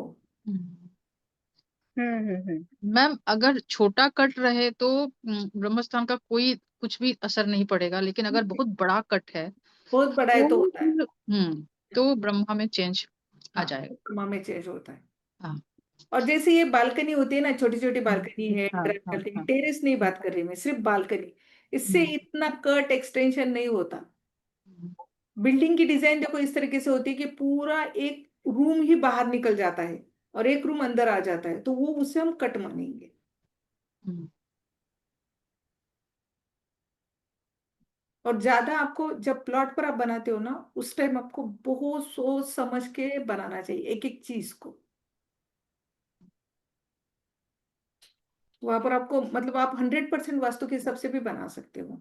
मैम अगर छोटा कट रहे तो ब्रह्मस्थान का कोई कुछ भी असर नहीं पड़ेगा, लेकिन अगर बहुत बड़ा कट है बहुत बड़ा है तो तो होता है, तो ब्रह्मा में चेंज आ हाँ, जाएगा। ब्रह्मा में चेंज होता है। हाँ और जैसे ये बालकनी होती है ना, छोटी छोटी बालकनी है, हाँ हाँ बालकनी, हाँ टेरेस नहीं बात कर रही मैं, सिर्फ बालकनी, इससे इतना कट एक्सटेंशन नहीं होता। बिल्डिंग की डिजाइन देखो इस तरीके से होती है कि पूरा एक रूम ही बाहर निकल जाता है और एक रूम अंदर आ जाता है, तो वो उसे हम कट मानेंगे। और ज्यादा आपको जब प्लॉट पर आप बनाते हो ना, उस टाइम आपको बहुत सोच समझ के बनाना चाहिए एक एक चीज को। वहां पर आपको, मतलब आप 100% वास्तु के हिसाब से भी बना सकते हो।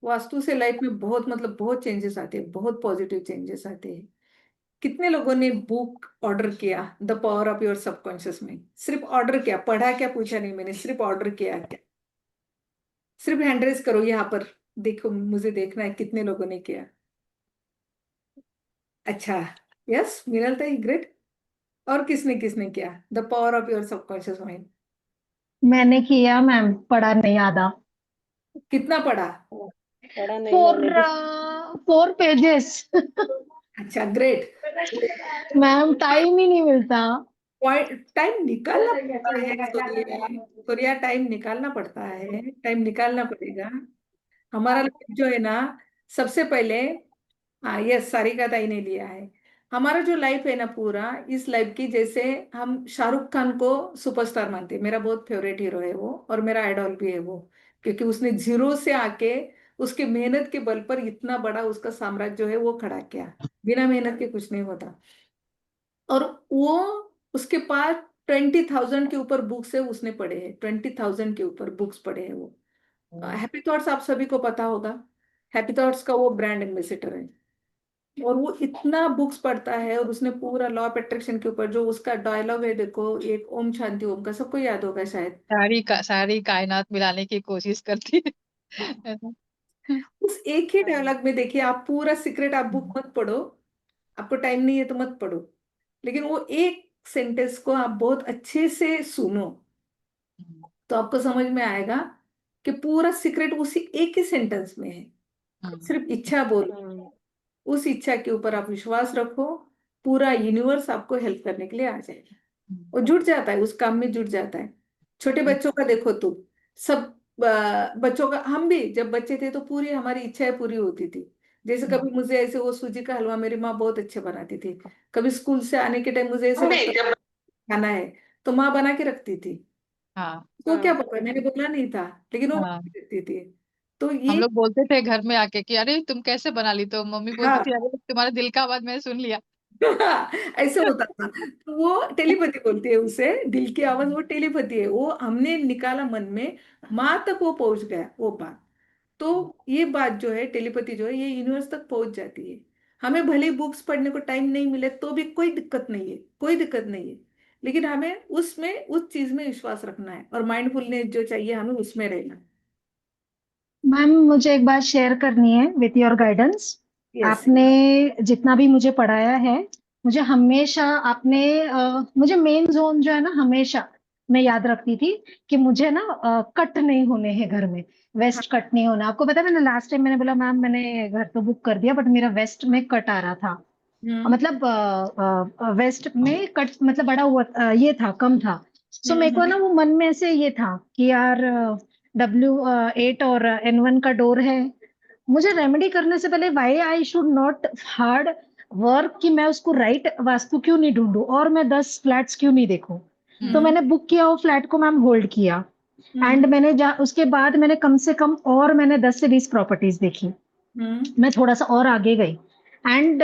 वास्तु से लाइफ में बहुत, मतलब बहुत चेंजेस आते हैं, बहुत पॉजिटिव चेंजेस आते हैं। कितने लोगों ने बुक ऑर्डर किया, the power of your subconscious mind, सिर्फ ऑर्डर किया, पढ़ा क्या पूछा नहीं मैंने, सिर्फ ऑर्डर किया क्या। सिर्फ हैंड रेज करो यहाँ पर, देखो मुझे देखना है कितने लोगों ने किया। अच्छा, यस मिनल था, ग्रेट। और किसने किसने किया the power of your subconscious mind? मैंने किया मैम, पढ़ा नहीं आधा। कितना पढ़ा? पढ़ा नहीं फोर मैंने भी। 4 पेजेस। अच्छा, ग्रेट। मैम टाइम ही नहीं मिलता। टाइम निकालना पड़ता है सूर्या, सूर्या टाइम निकालना पड़ता है, टाइम निकालना पड़ेगा। हमारा लाइफ जो है ना, सबसे पहले, हाँ यस, सारिका ताई ने लिया है। हमारा जो लाइफ है ना पूरा, इस लाइफ की, जैसे हम शाहरुख खान को सुपरस्टार मानते हैं, मेरा बहुत फेवरेट हीरो है वो, और मेरा आइडॉल भी है वो, क्योंकि उसने जीरो से आके उसके मेहनत के बल पर इतना बड़ा उसका साम्राज्य जो है वो खड़ा किया। बिना मेहनत के कुछ नहीं होता। और वो, उसके पास 20,000 के ऊपर बुक्स है, उसने पढ़े हैं 20,000 के ऊपर बुक्स पढ़े हैं वो। हैप्पी थॉट्स आप सभी को पता होगा, हैप्पी थॉट्स का वो ब्रांड एम्बेसडर है। और वो इतना बुक्स पढ़ता है, और उसने पूरा लॉ ऑफ अट्रैक्शन के ऊपर जो उसका डायलॉग है, देखो, एक ओम शांति ओम का, सबको याद होगा शायद। सारी कायनात मिलाने की कोशिश करती है। उस एक ही डायलॉग में देखिए, आप पूरा सीक्रेट, आप बुक मत पढ़ो, आपको टाइम नहीं है तो मत पढ़ो, लेकिन वो एक सेंटेंस को आप बहुत अच्छे से सुनो, तो आपको समझ में आएगा कि पूरा सीक्रेट उसी एक ही सेंटेंस में है। सिर्फ इच्छा बोलो, उस इच्छा के ऊपर आप विश्वास रखो, पूरा यूनिवर्स आपको हेल्प करने के लिए आ जाएगा, और जुट जाता है, उस काम में जुट जाता है। छोटे बच्चों का देखो तुम, सब बच्चों का, हम भी जब बच्चे थे तो पूरी हमारी इच्छाएं पूरी होती थी। जैसे कभी मुझे ऐसे, वो सूजी का हलवा मेरी माँ बहुत अच्छे बनाती थी, कभी स्कूल से आने के टाइम मुझे ऐसे लगता था खाना है, तो माँ बना के रखती थी, हाँ तो क्या पता, मैंने बोला नहीं था, लेकिन वो बना हाँ। के रखती थी। तो हम ये, लोग बोलते थे घर में आके कि अरे तुम कैसे बना ली, तो मम्मी बोलती हाँ, थी अरे तुम्हारे दिल का आवाज मैंने सुन लिया। ऐसे होता था, तो वो टेलीपैथी बोलती है उसे, दिल की आवाज, वो टेलीपैथी है, वो हमने निकाला मन में, माँ तक वो पहुंच गया वो बात। तो ये बात जो है, टेलीपैथी जो है, ये यूनिवर्स तक पहुंच जाती है। हमें भले बुक्स पढ़ने को टाइम नहीं मिले तो भी कोई दिक्कत नहीं है, कोई दिक्कत नहीं है, लेकिन हमें उसमें, उस चीज में विश्वास रखना है, और माइंडफुलनेस जो चाहिए हमें उसमें रहना। मैम मुझे एक बात शेयर करनी है विथ योर गाइडेंस। यस। आपने जितना भी मुझे पढ़ाया है, मुझे हमेशा आपने मुझे मेन जोन जो है ना, हमेशा मैं याद रखती थी कि मुझे ना कट नहीं होने हैं घर में, हाँ। वेस्ट कट नहीं होना। आपको पता है मैंने लास्ट टाइम मैंने बोला मैम मैंने घर तो बुक कर दिया बट मेरा वेस्ट में कट आ रहा था। हम्म मतलब वेस्ट में कट मतलब बड़ा हुआ ये था, कम था। सो मेरे को हम्म ना वो मन में से ये था कि यार W8 और N1 का डोर है, मुझे रेमेडी करने से पहले why I should not hard work कि मैं उसको राइट वास्तु क्यों नहीं ढूंढूं और मैं 10 फ्लैट्स क्यों नहीं देखूं। तो हम्म मैंने बुक किया वो फ्लैट को मैम, होल्ड किया, हम्म एंड मैंने उसके बाद मैंने कम से कम और मैंने 10 से 20 प्रॉपर्टीज देखी। हम्म मैं थोड़ा सा और आगे गई, एंड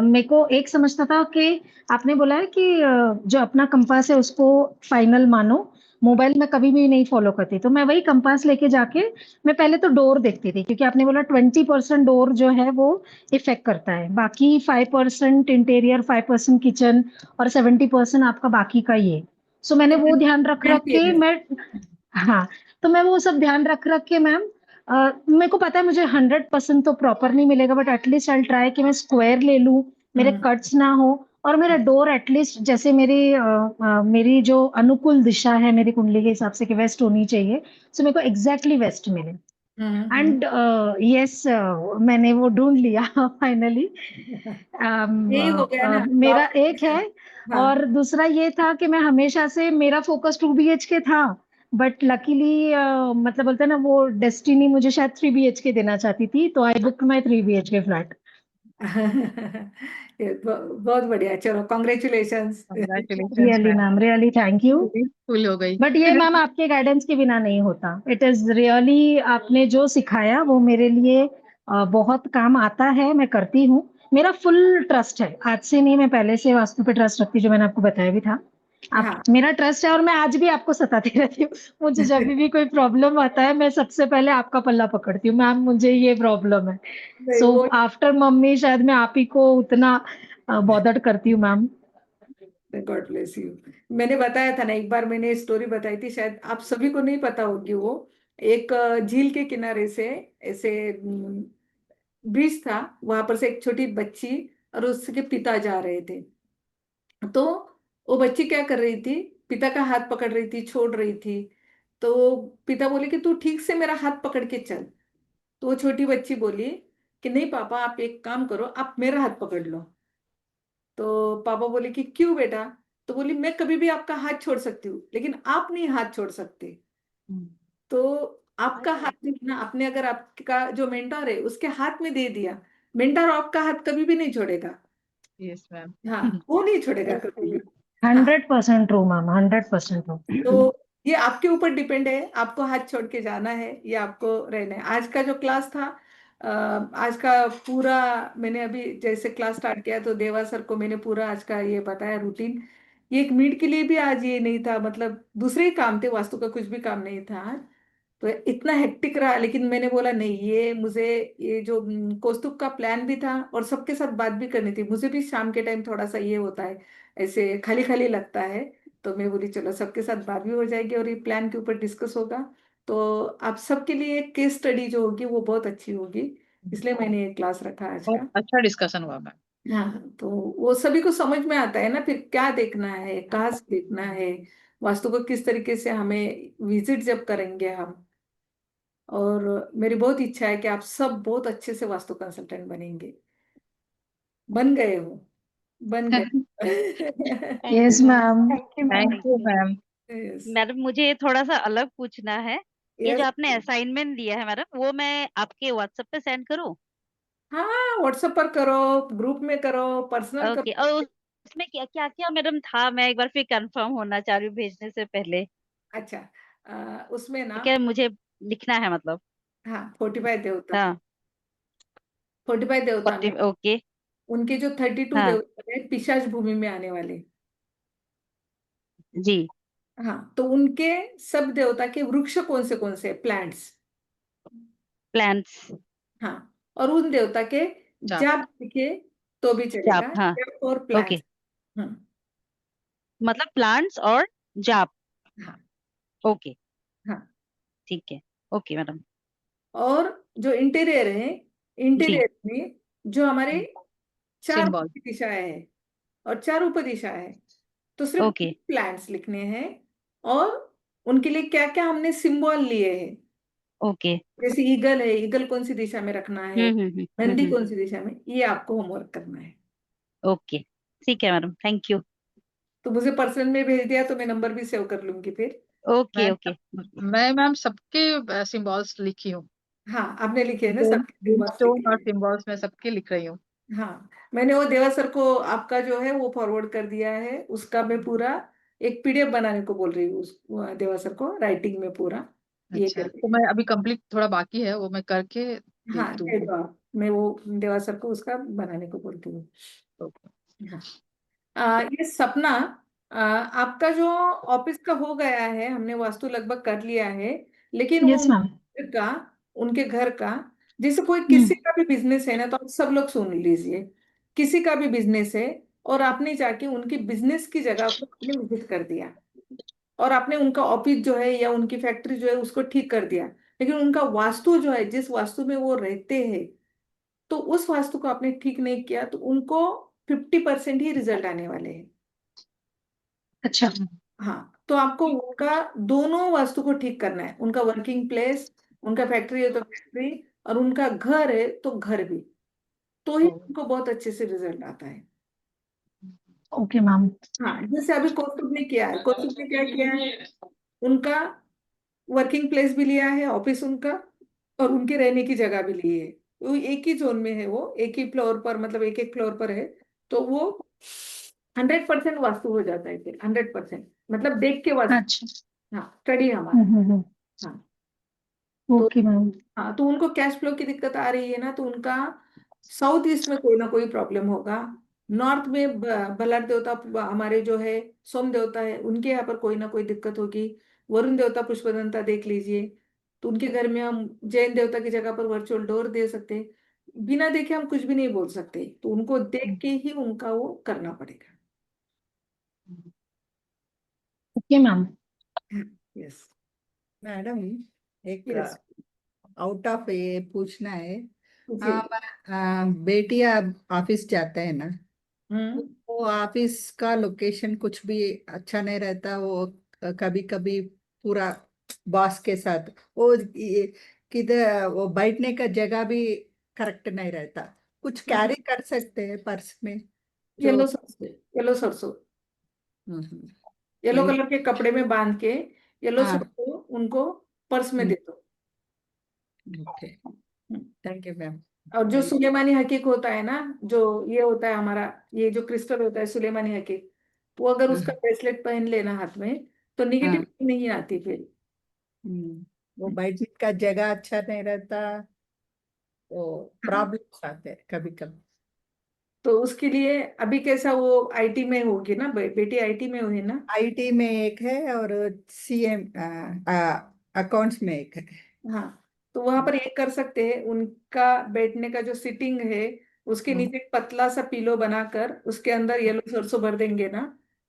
मेरे को एक समझता था कि आपने बोला है कि जो अपना कंपास है उसको फाइनल मानो, मोबाइल में कभी भी नहीं फॉलो करती। तो मैं वही कंपास लेके जाके मैं पहले तो डोर देखती थी, क्योंकि आपने बोला 20% डोर जो है वो इफेक्ट करता है, बाकी 5% इंटीरियर, 5% किचन और 70% आपका बाकी का ये। सो मैंने तो वो ध्यान रख रख के मैं, हाँ, तो मैं वो सब ध्यान रख रख के मैम, मेरे को पता है मुझे 100% तो प्रॉपर नहीं मिलेगा बट एटलीस्ट आई ट्राई कि मैं स्क्वायर ले लूं, मेरे कट्स ना हो, और मेरा डोर एटलीस्ट जैसे मेरी जो अनुकूल दिशा है मेरी कुंडली के हिसाब से कि वेस्ट होनी चाहिए, सो मेरे को एग्जैक्टली वेस्ट मिले। एंड यस, मैंने वो ढूंढ लिया फाइनली। यही हो गया ना, मेरा एक है, हाँ। और दूसरा ये था कि मैं हमेशा से मेरा फोकस 2 BHK था, बट लकीली मतलब बोलते हैं ना वो डेस्टिनी मुझे शायद 3 BHK देना चाहती थी, तो I book my 3 BHK flat. बहुत बढ़िया, चलो congratulations. Congratulations really ma'am, ma'am, really thank you. Full हो गई। बट ये मैम आपके गाइडेंस के बिना नहीं होता, इट इज रियली, आपने जो सिखाया वो मेरे लिए बहुत काम आता है, मैं करती हूँ। मेरा फुल ट्रस्ट है, आज से नहीं, मैं पहले से वास्तु पे ट्रस्ट रखती, जो मैंने आपको बताया भी था। आप हाँ। मेरा ट्रस्ट है, और मैं आज भी आपको सताती रहती हूँ। मुझे जब भी कोई प्रॉब्लम आता है मैं सबसे पहले आपका पल्ला पकड़ती हूँ, मैम मुझे ये प्रॉब्लम है। नहीं, सो वो आफ्टर मम्मी शायद मैं आप ही को उतना बॉदर्ड करती हूँ मैम। God bless you. मैंने बताया था ना, एक बार मैंने स्टोरी बताई थी, शायद आप सभी को नहीं पता होगी वो। एक झील के किनारे से ऐसे ब्रिज था, वहां पर से एक छोटी बच्ची और उसके पिता जा रहे थे। तो वो बच्ची क्या कर रही थी, पिता का हाथ पकड़ रही थी, छोड़ रही थी। तो पिता बोले कि तू ठीक से मेरा हाथ पकड़ के चल। तो वो छोटी बच्ची बोली कि नहीं पापा, आप एक काम करो, आप मेरा हाथ पकड़ लो। तो पापा बोले कि क्यों बेटा? तो बोली मैं कभी भी आपका हाथ छोड़ सकती हूँ, लेकिन आप नहीं हाथ छोड़ सकते। तो आपका हाथ जो है ना, आपने अगर आपका जो मेंटर है उसके हाथ में दे दिया, मेंटर आपका हाथ कभी भी नहीं छोड़ेगा। Yes ma'am. हाँ, वो नहीं छोड़ेगा कभी भी। हाँ, 100% ट्रू मैम, 100% ट्रू। तो ये आपके ऊपर डिपेंड है, आपको हाथ छोड़ के जाना है या आपको रहना है। आज का जो क्लास था, आज का पूरा, मैंने अभी जैसे क्लास स्टार्ट किया तो देवा सर को मैंने पूरा आज का ये बताया रूटीन। ये एक मिनट के लिए भी आज ये नहीं था, मतलब दूसरे ही काम थे, वास्तु का कुछ भी काम नहीं था आज। तो इतना हेक्टिक रहा, लेकिन मैंने बोला नहीं, ये मुझे, ये जो कौस्तुभ का प्लान भी था और सबके साथ बात भी करनी थी, मुझे भी शाम के टाइम थोड़ा सा ये होता है, ऐसे खाली खाली लगता है। तो मैं बोली चलो सबके साथ बात भी हो जाएगी और ये प्लान के ऊपर डिस्कस होगा, तो आप सबके लिए एक केस स्टडी जो होगी वो बहुत अच्छी होगी, इसलिए मैंने ये क्लास रखा आज बहुत का। अच्छा डिस्कशन हुआ मैम। हाँ, तो वो सभी को समझ में आता है ना, फिर क्या देखना है, कहाँ से देखना है, वास्तु को किस तरीके से हमें विजिट जब करेंगे हम। और मेरी बहुत इच्छा है कि आप सब बहुत अच्छे से वास्तु कंसल्टेंट बनेंगे, बन गए हो, बन गए। Yes ma'am. Thank you ma'am. Thank you ma'am. Yes, madam मुझे थोड़ा सा अलग पूछना है। ये जो यस। आपने असाइनमेंट दिया है मैडम, वो मैं आपके व्हाट्सएप पे सेंड करूँ? हाँ, व्हाट्सएप पर करो, ग्रुप में करो, पर्सनल ओके। करो। और उसमें क्या क्या क्या मैडम था, मैं एक बार फिर कंफर्म होना चाह रही हूँ भेजने से पहले। अच्छा, उसमें ना, क्या मुझे लिखना है मतलब? हाँ, 45 देवता, हाँ। 45 देवता में ओके। उनके जो 32 हाँ देवता है पिशाच भूमि में आने वाले। जी। हाँ, तो उनके सब देवता के वृक्ष कौन से प्लांट्स। प्लान्स। हाँ, और उन देवता के जाप। जाप लिखे तो भी जाप, चलेगा, हाँ। जाप और ओके, प्लांट्स। हम्म, मतलब प्लांट्स और जाप। हाँ, ओके, हाँ। ठीक है। Okay madam. और जो इंटीरियर है, जी। इंटीरियर में जो हमारे चार सिंबल। दिशाएं हैं और चार उपदिशाएं हैं, तो सिर्फ ओके। प्लांट्स लिखने हैं, और उनके लिए क्या क्या हमने सिंबल लिए हैं। ओके। जैसे ईगल है, ईगल कौन सी दिशा में रखना है, नंदी कौन सी दिशा में, ये आपको होमवर्क करना है। ओके, ठीक है मैडम, थैंक यू। तो मुझे पर्सनल में भेज दिया तो मैं नंबर भी सेव कर लूंगी फिर। ओके मैं ओके। मैं मैम सबके सिंबल्स लिखी हूँ। हाँ, आपने लिखे है ना, गेम सबके सिंबल्स स्टोन लिखे और हैं। सिंबल्स में सबके लिख रही हूँ। हाँ, मैंने वो देवा सर को आपका जो है वो फॉरवर्ड कर दिया है, उसका मैं पूरा एक पीडीएफ बनाने को बोल रही हूँ उस देवा सर को, राइटिंग में पूरा ये अच्छा, तो करके। मैं अभी कंप्लीट थोड़ा बाकी है, वो मैं करके दे हाँ, दे दूंगी। दो आप, मैं वो देवा सर को उसका बनाने को बोलती हूँ। ओके। हाँ। ये सपना, आपका जो ऑफिस का हो गया है, हमने वास्तु लगभग कर लिया है, लेकिन वो यस मैम। का, उनके घर का, जैसे कोई हम्म। किसी का भी बिजनेस है ना, तो आप सब लोग सुन लीजिए। किसी का भी बिजनेस है और आपने जाके उनकी बिजनेस की जगह को आपने विजिट कर दिया, और आपने उनका ऑफिस जो है या उनकी फैक्ट्री जो है उसको ठीक कर दिया, लेकिन उनका वास्तु जो है, जिस वास्तु में वो रहते हैं, तो उस वास्तु को आपने ठीक नहीं किया, तो उनको 50% ही रिजल्ट आने वाले हैं। अच्छा। हाँ, तो आपको उनका दोनों वास्तु को ठीक करना है, उनका वर्किंग प्लेस, उनका फैक्ट्री है तो फैक्ट्री, और उनका घर है तो घर भी, तो ही ओ, उनको बहुत अच्छे से रिजल्ट आता है। Okay ma'am. हाँ, जैसे अभी कौस्तुभ ने किया है, कौस्तुभ ने क्या किया है, उनका वर्किंग प्लेस भी लिया है, ऑफिस उनका, और उनके रहने की जगह भी ली है। वो एक ही जोन में है, वो एक ही फ्लोर पर, मतलब एक एक फ्लोर पर है, तो वो 100% वास्तु हो जाता है फिर, 100%, मतलब देख के वास्तु। अच्छा। हाँ, स्टडी हमारा। हम्म। हाँ, तो, ओके मैम। हाँ, तो उनको कैश फ्लो की दिक्कत आ रही है ना, तो उनका साउथ ईस्ट में कोई ना कोई प्रॉब्लम होगा। नॉर्थ में बलर देवता हमारे जो है, सोम देवता है, उनके यहाँ पर कोई ना कोई दिक्कत होगी। वरुण देवता पुष्पदंता देख लीजिए, तो उनके घर में हम जैन देवता की जगह पर वर्चुअल डोर दे सकते हैं। बिना देखे हम कुछ भी नहीं बोल सकते, तो उनको देख के ही उनका वो करना पड़ेगा। Okay ma'am. यस, मैडम, एक यस, आउट ऑफ ये पूछना है। पूछिए। बेटी अब ऑफिस जाता है ना, हम्म, वो ऑफिस का लोकेशन कुछ भी अच्छा नहीं रहता, वो कभी कभी पूरा बॉस के साथ वो किधर वो बैठने का जगह भी करेक्ट नहीं रहता। कुछ कैरी कर सकते हैं पर्स में जो। येलो सरसों, येलो सरसों, हम्म, येलो येलो। कलर के कपड़े में बांध के येलो हाँ। सरसों उनको पर्स में दे दो। Okay, hmm. Thank you ma'am. और जो सुलेमानी हकीक होता है ना, जो ये होता है हमारा, ये जो क्रिस्टल होता है सुलेमानी हकीक, वो अगर उसका ब्रेसलेट पहन लेना हाथ में, तो हाँ। निगेटिव नहीं आती फिर। वो बैठने का जगह अच्छा नहीं रहता, तो हाँ, प्रॉब्लम्स आते हैं कभी कभी। तो उसके लिए अभी कैसा, वो आईटी में होगी ना, बेटी आईटी में हुई ना। आईटी में एक है और सीएम अकाउंट्स में एक है। हाँ, तो वहां पर एक कर सकते हैं, उनका बैठने का जो सिटिंग है उसके नीचे एक पतला सा पिलो बनाकर उसके अंदर येलो सरसों भर देंगे ना,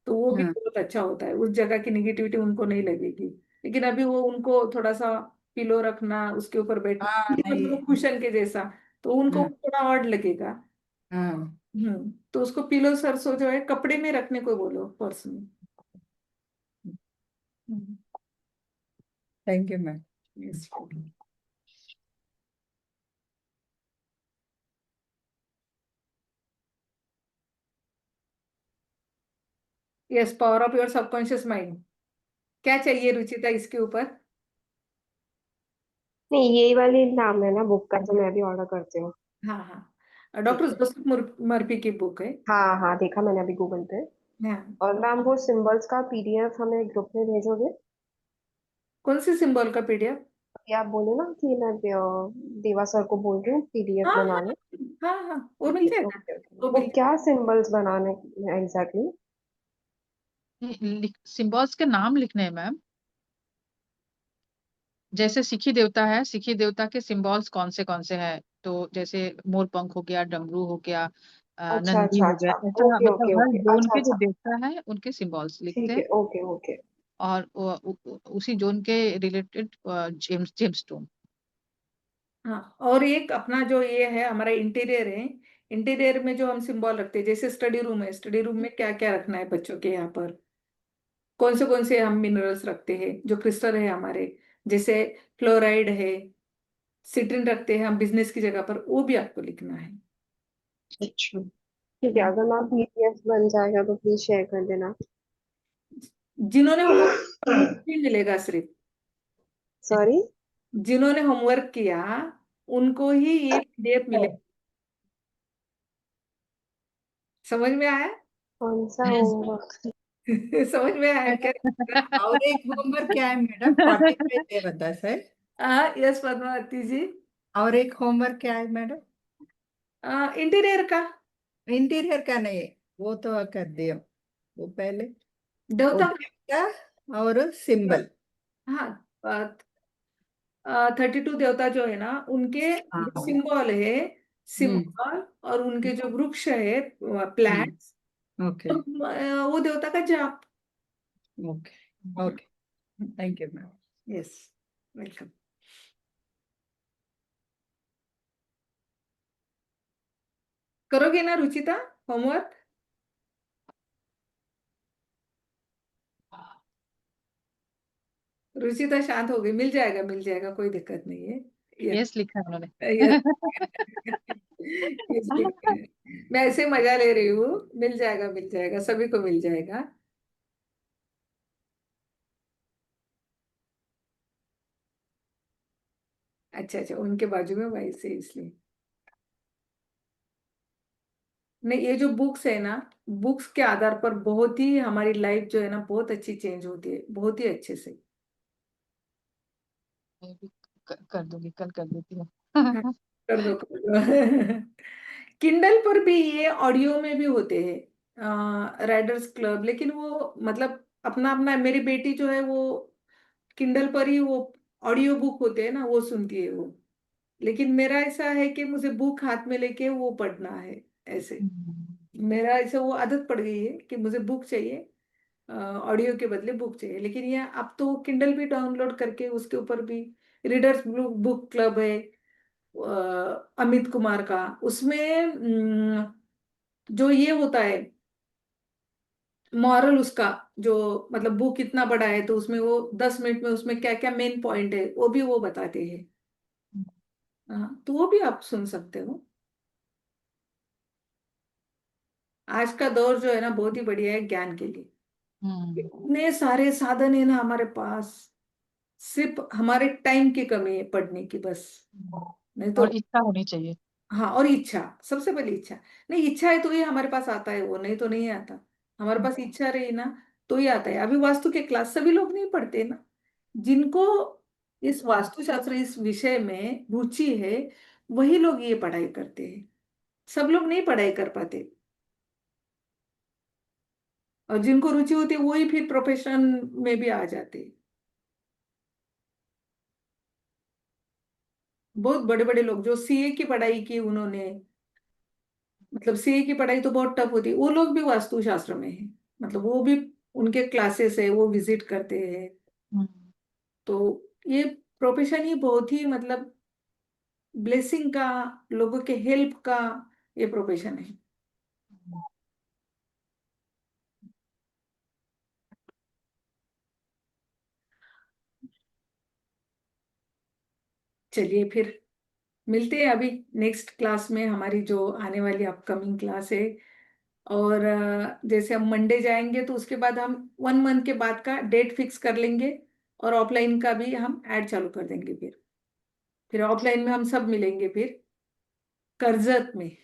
तो वो भी हाँ बहुत अच्छा होता है, उस जगह की निगेटिविटी उनको नहीं लगेगी। लेकिन अभी वो उनको थोड़ा सा पिलो रखना, उसके ऊपर हाँ नहीं। मतलब कुशन के जैसा, तो उनको हाँ थोड़ा ऑड लगेगा। हाँ तो उसको पिलो सरसों जो है कपड़े में रखने को बोलो, पर्स में। Thank you ma'am. Yes. Yes, power of your subconscious mind. क्या चाहिए रुचिता इसके ऊपर? नहीं, यही वाली नाम है ना बुक का, तो मैं भी ऑर्डर करती हूँ। हाँ हाँ, डॉक्टर ठीक है। जोसेफ मर्फी की बुक है। हाँ हाँ, देखा मैंने अभी गूगल पे। हाँ, और मैम वो सिंबल्स का पीडीएफ हमें ग्रुप में भेजोगे? कौन सी सिंबल का पीडीएफ? अभी आप बोले ना कि मैं देवा सर को बोल रही हूँ पीडीएफ हाँ हाँ बनाने। हाँ हाँ, वो ठीक मिल है, जाएगा। Okay okay. वो वो मिल क्या सिंबल्स बनाने एग्जैक्टली? सिंबल्स के नाम लिखने हैं मैम। जैसे सिखी देवता है, सिखी देवता के सिंबल्स कौन से हैं, तो जैसे मोर पंख हो गया, डमरू हो गया, अच्छा नंदी अच्छा हो गया, अच्छा, ऐसा ओके ओके मतलब हर ओके, जोन अच्छा के जो अच्छा। देवता है उनके सिंबल्स लिखते ठीक है, हैं। Okay okay. और उसी जोन के रिलेटेड जेम्स स्टोन। हाँ, और एक अपना जो ये है हमारा इंटीरियर है, इंटीरियर में जो हम सिंबल रखते हैं, जैसे स्टडी रूम है, स्टडी रूम में क्या क्या रखना है बच्चों के, यहाँ पर कौन से हम मिनरल्स रखते हैं जो क्रिस्टल है हमारे, जैसे फ्लोराइड है, सिट्रिन रखते हैं हम बिजनेस की जगह पर, वो भी आपको लिखना है। अच्छा ठीक है, अगर मैम पीडीएफ बन जाएगा तो प्लीज शेयर कर देना। जिन्होंने होमवर्क भी मिलेगा सिर्फ, सॉरी? जिन्होंने होमवर्क किया उनको ही ये पीडीएफ मिलेगा। समझ में आया? कौन सा होमवर्क? समझ में आया क्या? और एक होमवर्क क्या है मैडम? 45 डे बता सर। यस पद्मावती जी। और एक होमवर्क क्या है मैडम? इंटीरियर का, इंटीरियर का नहीं, वो तो कर दिया वो पहले। वो देवता। देवता और सिंबल। हाँ, 32 देवता जो है ना, उनके जो हाँ। सिंबल है, हम्म सिंबल और उनके जो वृक्ष है, प्लांट्स, ओके वो देवता का जाप। Okay okay, thank you ma'am. Yes, welcome. करोगे ना रुचिता होमवर्क? रुचिता शांत हो गई, मिल जाएगा मिल जाएगा, कोई दिक्कत नहीं है। यस यस लिखा है उन्होंने। यस। यस, ठीक है। मैं ऐसे मजा ले रही हूँ, मिल जाएगा, सभी को मिल जाएगा। अच्छा अच्छा, उनके बाजू में भाई से, इसलिए नहीं, ये जो बुक्स है ना, बुक्स के आधार पर बहुत ही हमारी लाइफ जो है ना बहुत अच्छी चेंज होती है, बहुत ही अच्छे से। मैं भी कर दूंगी, कल कर देती हूँ। हाँ, कर दो कर दो। किंडल पर भी ये ऑडियो में भी होते हैं, राइडर्स क्लब, लेकिन वो मतलब अपना अपना, मेरी बेटी जो है वो किंडल पर ही वो ऑडियो बुक होते हैं ना, वो सुनती है वो। लेकिन मेरा ऐसा है कि मुझे बुक हाथ में लेके वो पढ़ना है, ऐसे मेरा ऐसा वो आदत पड़ गई है कि मुझे बुक चाहिए, ऑडियो के बदले बुक चाहिए। लेकिन ये अब तो किंडल भी डाउनलोड करके उसके ऊपर भी रीडर्स बुक क्लब है, अमित कुमार का, उसमें जो ये होता है मॉरल उसका, जो मतलब बुक इतना बड़ा है तो उसमें वो 10 मिनट में उसमें क्या क्या मेन पॉइंट है वो भी वो बताते हैं। हाँ, तो वो भी आप सुन सकते हो। आज का दौर जो है ना बहुत ही बढ़िया है ज्ञान के लिए, इतने सारे साधन है ना हमारे पास, सिर्फ हमारे टाइम की कमी है पढ़ने की बस, नहीं तो। और इच्छा होनी चाहिए। हाँ, और इच्छा, सबसे पहले इच्छा। नहीं, इच्छा है तो ही हमारे पास आता है वो, नहीं तो नहीं आता। हमारे पास इच्छा रही ना तो ही आता है। अभी वास्तु के क्लास सभी लोग नहीं पढ़ते ना, जिनको इस वास्तुशास्त्र इस विषय में रुचि है वही लोग ये पढ़ाई करते हैं, सब लोग नहीं पढ़ाई कर पाते। और जिनको रुचि होती है वही फिर प्रोफेशन में भी आ जाते हैं। बहुत बड़े बड़े लोग जो सीए की पढ़ाई की उन्होंने, मतलब सीए की पढ़ाई तो बहुत टफ होती है, वो लोग भी वास्तुशास्त्र में है, मतलब वो भी उनके क्लासेस है, वो विजिट करते हैं। तो ये प्रोफेशन ही बहुत ही मतलब ब्लेसिंग का, लोगों के हेल्प का ये प्रोफेशन है। चलिए फिर मिलते हैं अभी नेक्स्ट क्लास में, हमारी जो आने वाली अपकमिंग क्लास है। और जैसे हम मंडे जाएंगे तो उसके बाद हम 1 मंथ के बाद का डेट फिक्स कर लेंगे, और ऑफलाइन का भी हम ऐड चालू कर देंगे। फिर ऑफलाइन में हम सब मिलेंगे फिर कर्जत में।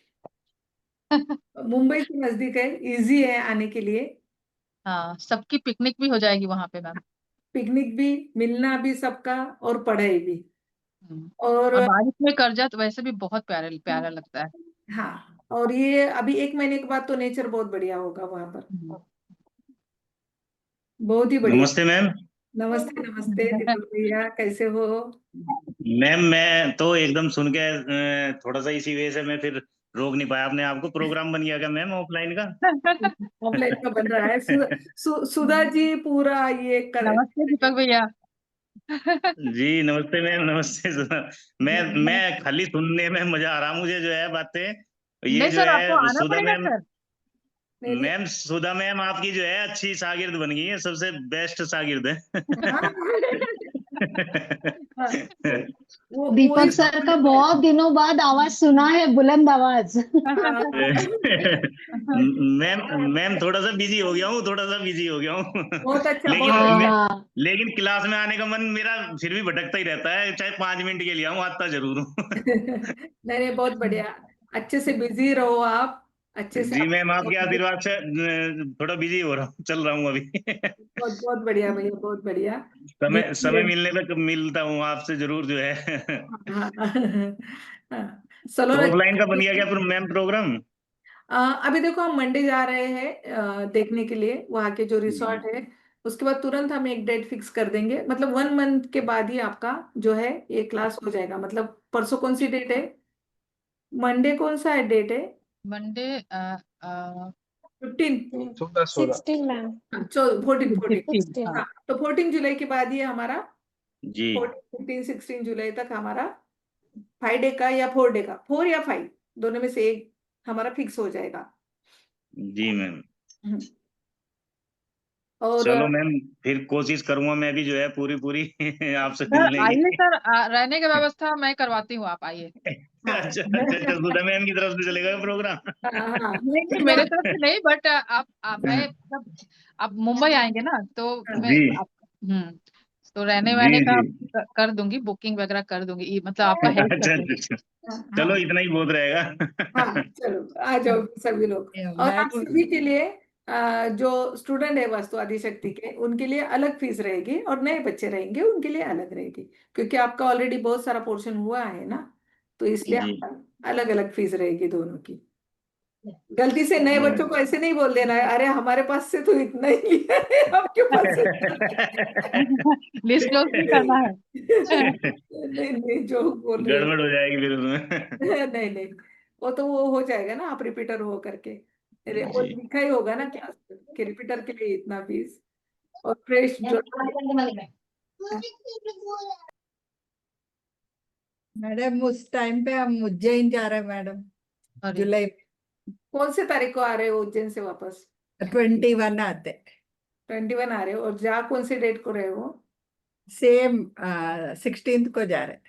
मुंबई से नजदीक है, इजी है आने के लिए। हाँ, सबकी पिकनिक भी हो जाएगी वहां पे मैम। पिकनिक भी, मिलना भी सबका, और पढ़ाई भी। और और बारिश में करजा वैसे भी बहुत प्यारा प्यारा लगता है। हाँ, और ये अभी 1 महीने के बाद तो नेचर बहुत बढ़िया होगा वहां पर, बहुत ही बढ़िया। नमस्ते मैम। नमस्ते नमस्ते दीपक भैया, कैसे हो? मैम मैं तो एकदम सुन के थोड़ा सा इसी वजह से मैं फिर रोक नहीं पाया अपने आप को। प्रोग्राम बन गया क्या मैम ऑफलाइन का? ऑफलाइन का बन रहा है। सुधा जी पूरा ये कर। नमस्ते दीपक भैया। जी नमस्ते मैम, नमस्ते सुधा। मैं खाली सुनने में मजा आ रहा मुझे जो है बातें। ये नहीं जो सर, आपको है आना सुधा पड़ेगा मैम, सर। मैम सुधा मैम आपकी जो है अच्छी शागिर्द बन गई है, सबसे बेस्ट शागिर्द है। वो दीपक सर का बहुत दिनों बाद आवाज सुना है, बुलंद आवाज। मैम मैम थोड़ा सा बिजी हो गया हूँ, थोड़ा सा बिजी हो गया हूँ। बहुत अच्छा, लेकिन बहुत अच्छा। हाँ, लेकिन क्लास में आने का मन मेरा फिर भी भटकता ही रहता है, चाहे 5 मिनट के लिए आऊँ, आता जरूर हूँ। नहीं नहीं, बहुत बढ़िया, अच्छे से बिजी रहो आप, अच्छे से जी आप। मैम आपके आशीर्वाद से थोड़ा बिजी हो रहा हूँ, चल रहा हूँ अभी। बहुत बहुत बढ़िया भैया, बहुत बढ़िया। समय बिजी समय रहो। मिलने पे मिलता हूँ आपसे जरूर जो है। हाँ हाँ, चलो तो ना। ऑफलाइन का बन गया क्या फिर मैम प्रोग्राम? अभी देखो हम मंडे जा रहे हैं देखने के लिए वहाँ के जो जी रिसोर्ट है। उसके बाद तुरंत हम एक डेट फिक्स कर देंगे, मतलब 1 मंथ के बाद ही आपका जो है ये क्लास हो जाएगा। मतलब परसों कौन सी डेट है? मंडे कौन सा है डेट है? मंडे 15। 16 मैम। 14 14। 16। हाँ हाँ, तो 14 जुलाई के बाद ही हमारा जी 15 16 जुलाई तक हमारा 5 डे का या 4 डे का, 4 या 5 दोनों में से एक हमारा फिक्स हो जाएगा। जी मैम। हम्म। और चलो मैम, फिर कोशिश करूंगा मैं भी जो है पूरी पूरी आपसे सर मिलने आइए की। सर, रहने की व्यवस्था मैं करवाती हूँ, आप आइए। हाँ अच्छा अच्छा अच्छा, सुधा मैम की तरफ से चलेगा प्रोग्राम? हाँ हाँ, नहीं नहीं, एक मेरे बार। तरफ से नहीं, बट मैं मतलब आप मुंबई आएंगे ना तो मैं जी हम्म तो रहने जी वहने का जी। कर दूंगी, बुकिंग वगैरह कर दूंगी, मतलब आपका हेल्प कर अच्छा दूंगी। अच्छा अच्छा, चलो हाँ इतना ही बहुत हाँ, रहेगा। चलो आ जाओ सभी लोग। और आप मैडम सभी के लिए जो स्टूडेंट है वास्तु आदिशक्ति के, उनके लिए अलग फीस रहेगी, और नए बच्चे रहेंगे उनके लिए अलग रहेगी, क्योंकि आपका ऑलरेडी बहुत सारा पोर्शन हुआ है ना, तो इसलिए जी अलग अलग फीस रहेगी दोनों की। गलती से नए जी बच्चों को ऐसे नहीं बोल देना है, अरे हमारे पास से तो इतना ही लिया है, आपके पास से इतना लिस्ट क्लोज नहीं करना है। नहीं नहीं, जो बोल रही गड़बड़ हो जाएगी फिर उसमें। नहीं नहीं, वो हो जाएगा ना, आप रिपीटर हो करके। अरे वो जी लिखा ही होगा ना क्लास के रिपीटर के लिए इतना फीस, और फ्रेश जो। मैडम उस टाइम पे हम उज्जैन जा रहे हैं मैडम, अरे जुलाई कौन से तारीख को आ रहे हो उज्जैन से वापस? 21 आते। 21 आ रहे हो, और जा कौन सी डेट को रहे हो? सेम 16 को जा रहे हैं।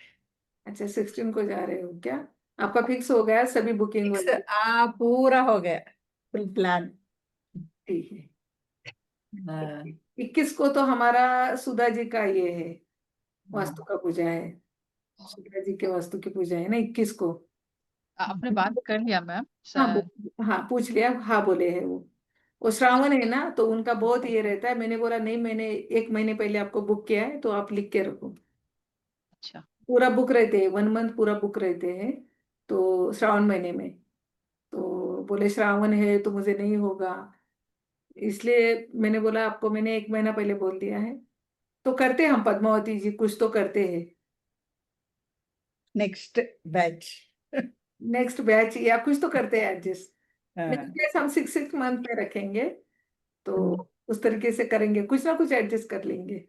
अच्छा, 16 को जा रहे हो क्या? आपका फिक्स हो गया, सभी बुकिंग वगैरह? पूरा हो गया, फुल प्लान। ठीक है। हाँ 21 को तो हमारा सुधा जी का ये है, वास्तु का पूजा है। सुधा जी के वास्तु की पूजा है ना 21 को। आपने बात कर लिया मैम हाँ सर? हाँ, पूछ लिया, हाँ बोले हैं वो श्रावण है ना, तो उनका बहुत ये रहता है। मैंने बोला नहीं, मैंने 1 महीने पहले आपको बुक किया है, तो आप लिख के रखो। अच्छा पूरा बुक रहते हैं, 1 मंथ पूरा बुक रहते हैं, तो श्रावण महीने में। तो बोले श्रावण है तो मुझे नहीं होगा, इसलिए मैंने बोला आपको, मैंने 1 महीना पहले बोल दिया है। तो करते हैं हम, पद्मावती जी कुछ तो करते हैं। Next batch. नेक्स्ट बैच या कुछ तो करते हैं एडजस्ट। हाँ, नेक्स्ट बैच हम 6 मंथ पे रखेंगे, तो उस तरीके से करेंगे, कुछ ना कुछ एडजस्ट कर लेंगे।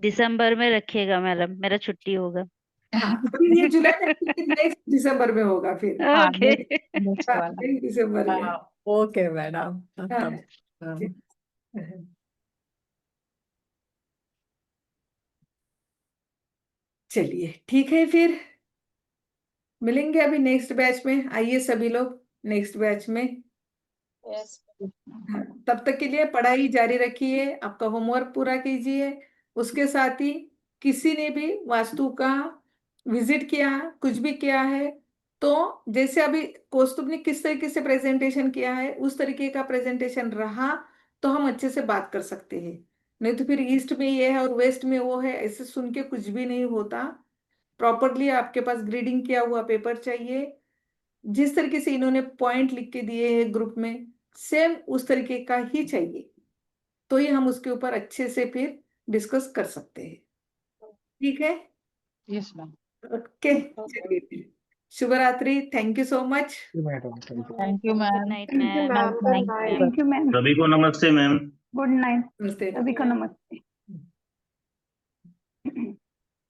दिसंबर में रखिएगा मैडम, मेरा छुट्टी होगा। हाँ, अभी ये जुलाई में, नेक्स्ट दिसंबर में होगा फिर। हाँ, ओके। नेक्स्ट वाला। नेक्स्ट दिसंबर में। हाँ, ओके मैडम। हाँ, तब चलिए ठीक है, फिर मिलेंगे अभी नेक्स्ट बैच में। आइए सभी लोग नेक्स्ट बैच में। यस हाँ, तब तक के लिए पढ़ाई जारी रखिए, आपका होमवर्क पूरा कीजिए। उसके साथ ही किसी ने भी वास्तु का विजिट किया, कुछ भी किया है, तो जैसे अभी कौस्तुभ ने किस तरीके से प्रेजेंटेशन किया है, उस तरीके का प्रेजेंटेशन रहा तो हम अच्छे से बात कर सकते हैं। नहीं तो फिर ईस्ट में ये है और वेस्ट में वो है, ऐसे सुन के कुछ भी नहीं होता। प्रॉपरली आपके पास ग्रीडिंग किया हुआ पेपर चाहिए। जिस तरीके से इन्होंने पॉइंट लिख के दिए हैं ग्रुप में, सेम उस तरीके का ही चाहिए, तो ही हम उसके ऊपर अच्छे से फिर डिस्कस कर सकते हैं। ठीक है, यस मैम। ओके, चलिए फिर। शुभ रात्रि, thank you so much. Madam thank you. Thank you good ma'am. Night thank you ma'am. Ma'am, good thank you night. Ma'am. Thank you ma'am. सभी को नमस्ते मैम। Good night. नमस्ते। सभी को नमस्ते।